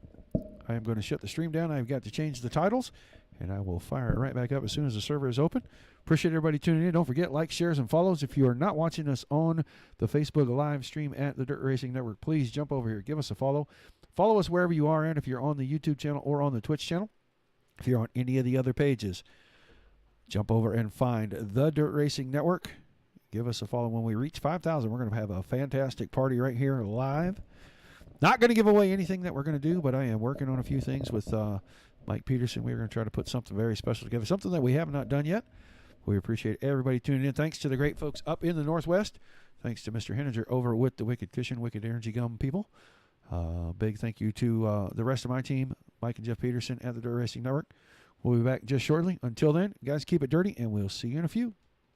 I am going to shut the stream down. I've got to change the titles, and I will fire it right back up as soon as the server is open. Appreciate everybody tuning in. Don't forget, like, shares, and follows. If you are not watching us on the Facebook live stream at the Dirt Racing Network, please jump over here. Give us a follow. Follow us wherever you are at, if you're on the YouTube channel or on the Twitch channel. If you're on any of the other pages, jump over and find the Dirt Racing Network. Give us a follow. When we reach 5,000, we're going to have a fantastic party right here live. Not going to give away anything that we're going to do, but I am working on a few things with Mike Peterson. We're going to try to put something very special together, something that we have not done yet. We appreciate everybody tuning in. Thanks to the great folks up in the Northwest. Thanks to Mr. Henninger over with the Wicked Cushion, Wicked Energy Gum people. Big thank you to the rest of my team, Mike and Jeff Peterson at the Dirt Racing Network. We'll be back just shortly. Until then, guys, keep it dirty, and we'll see you in a few.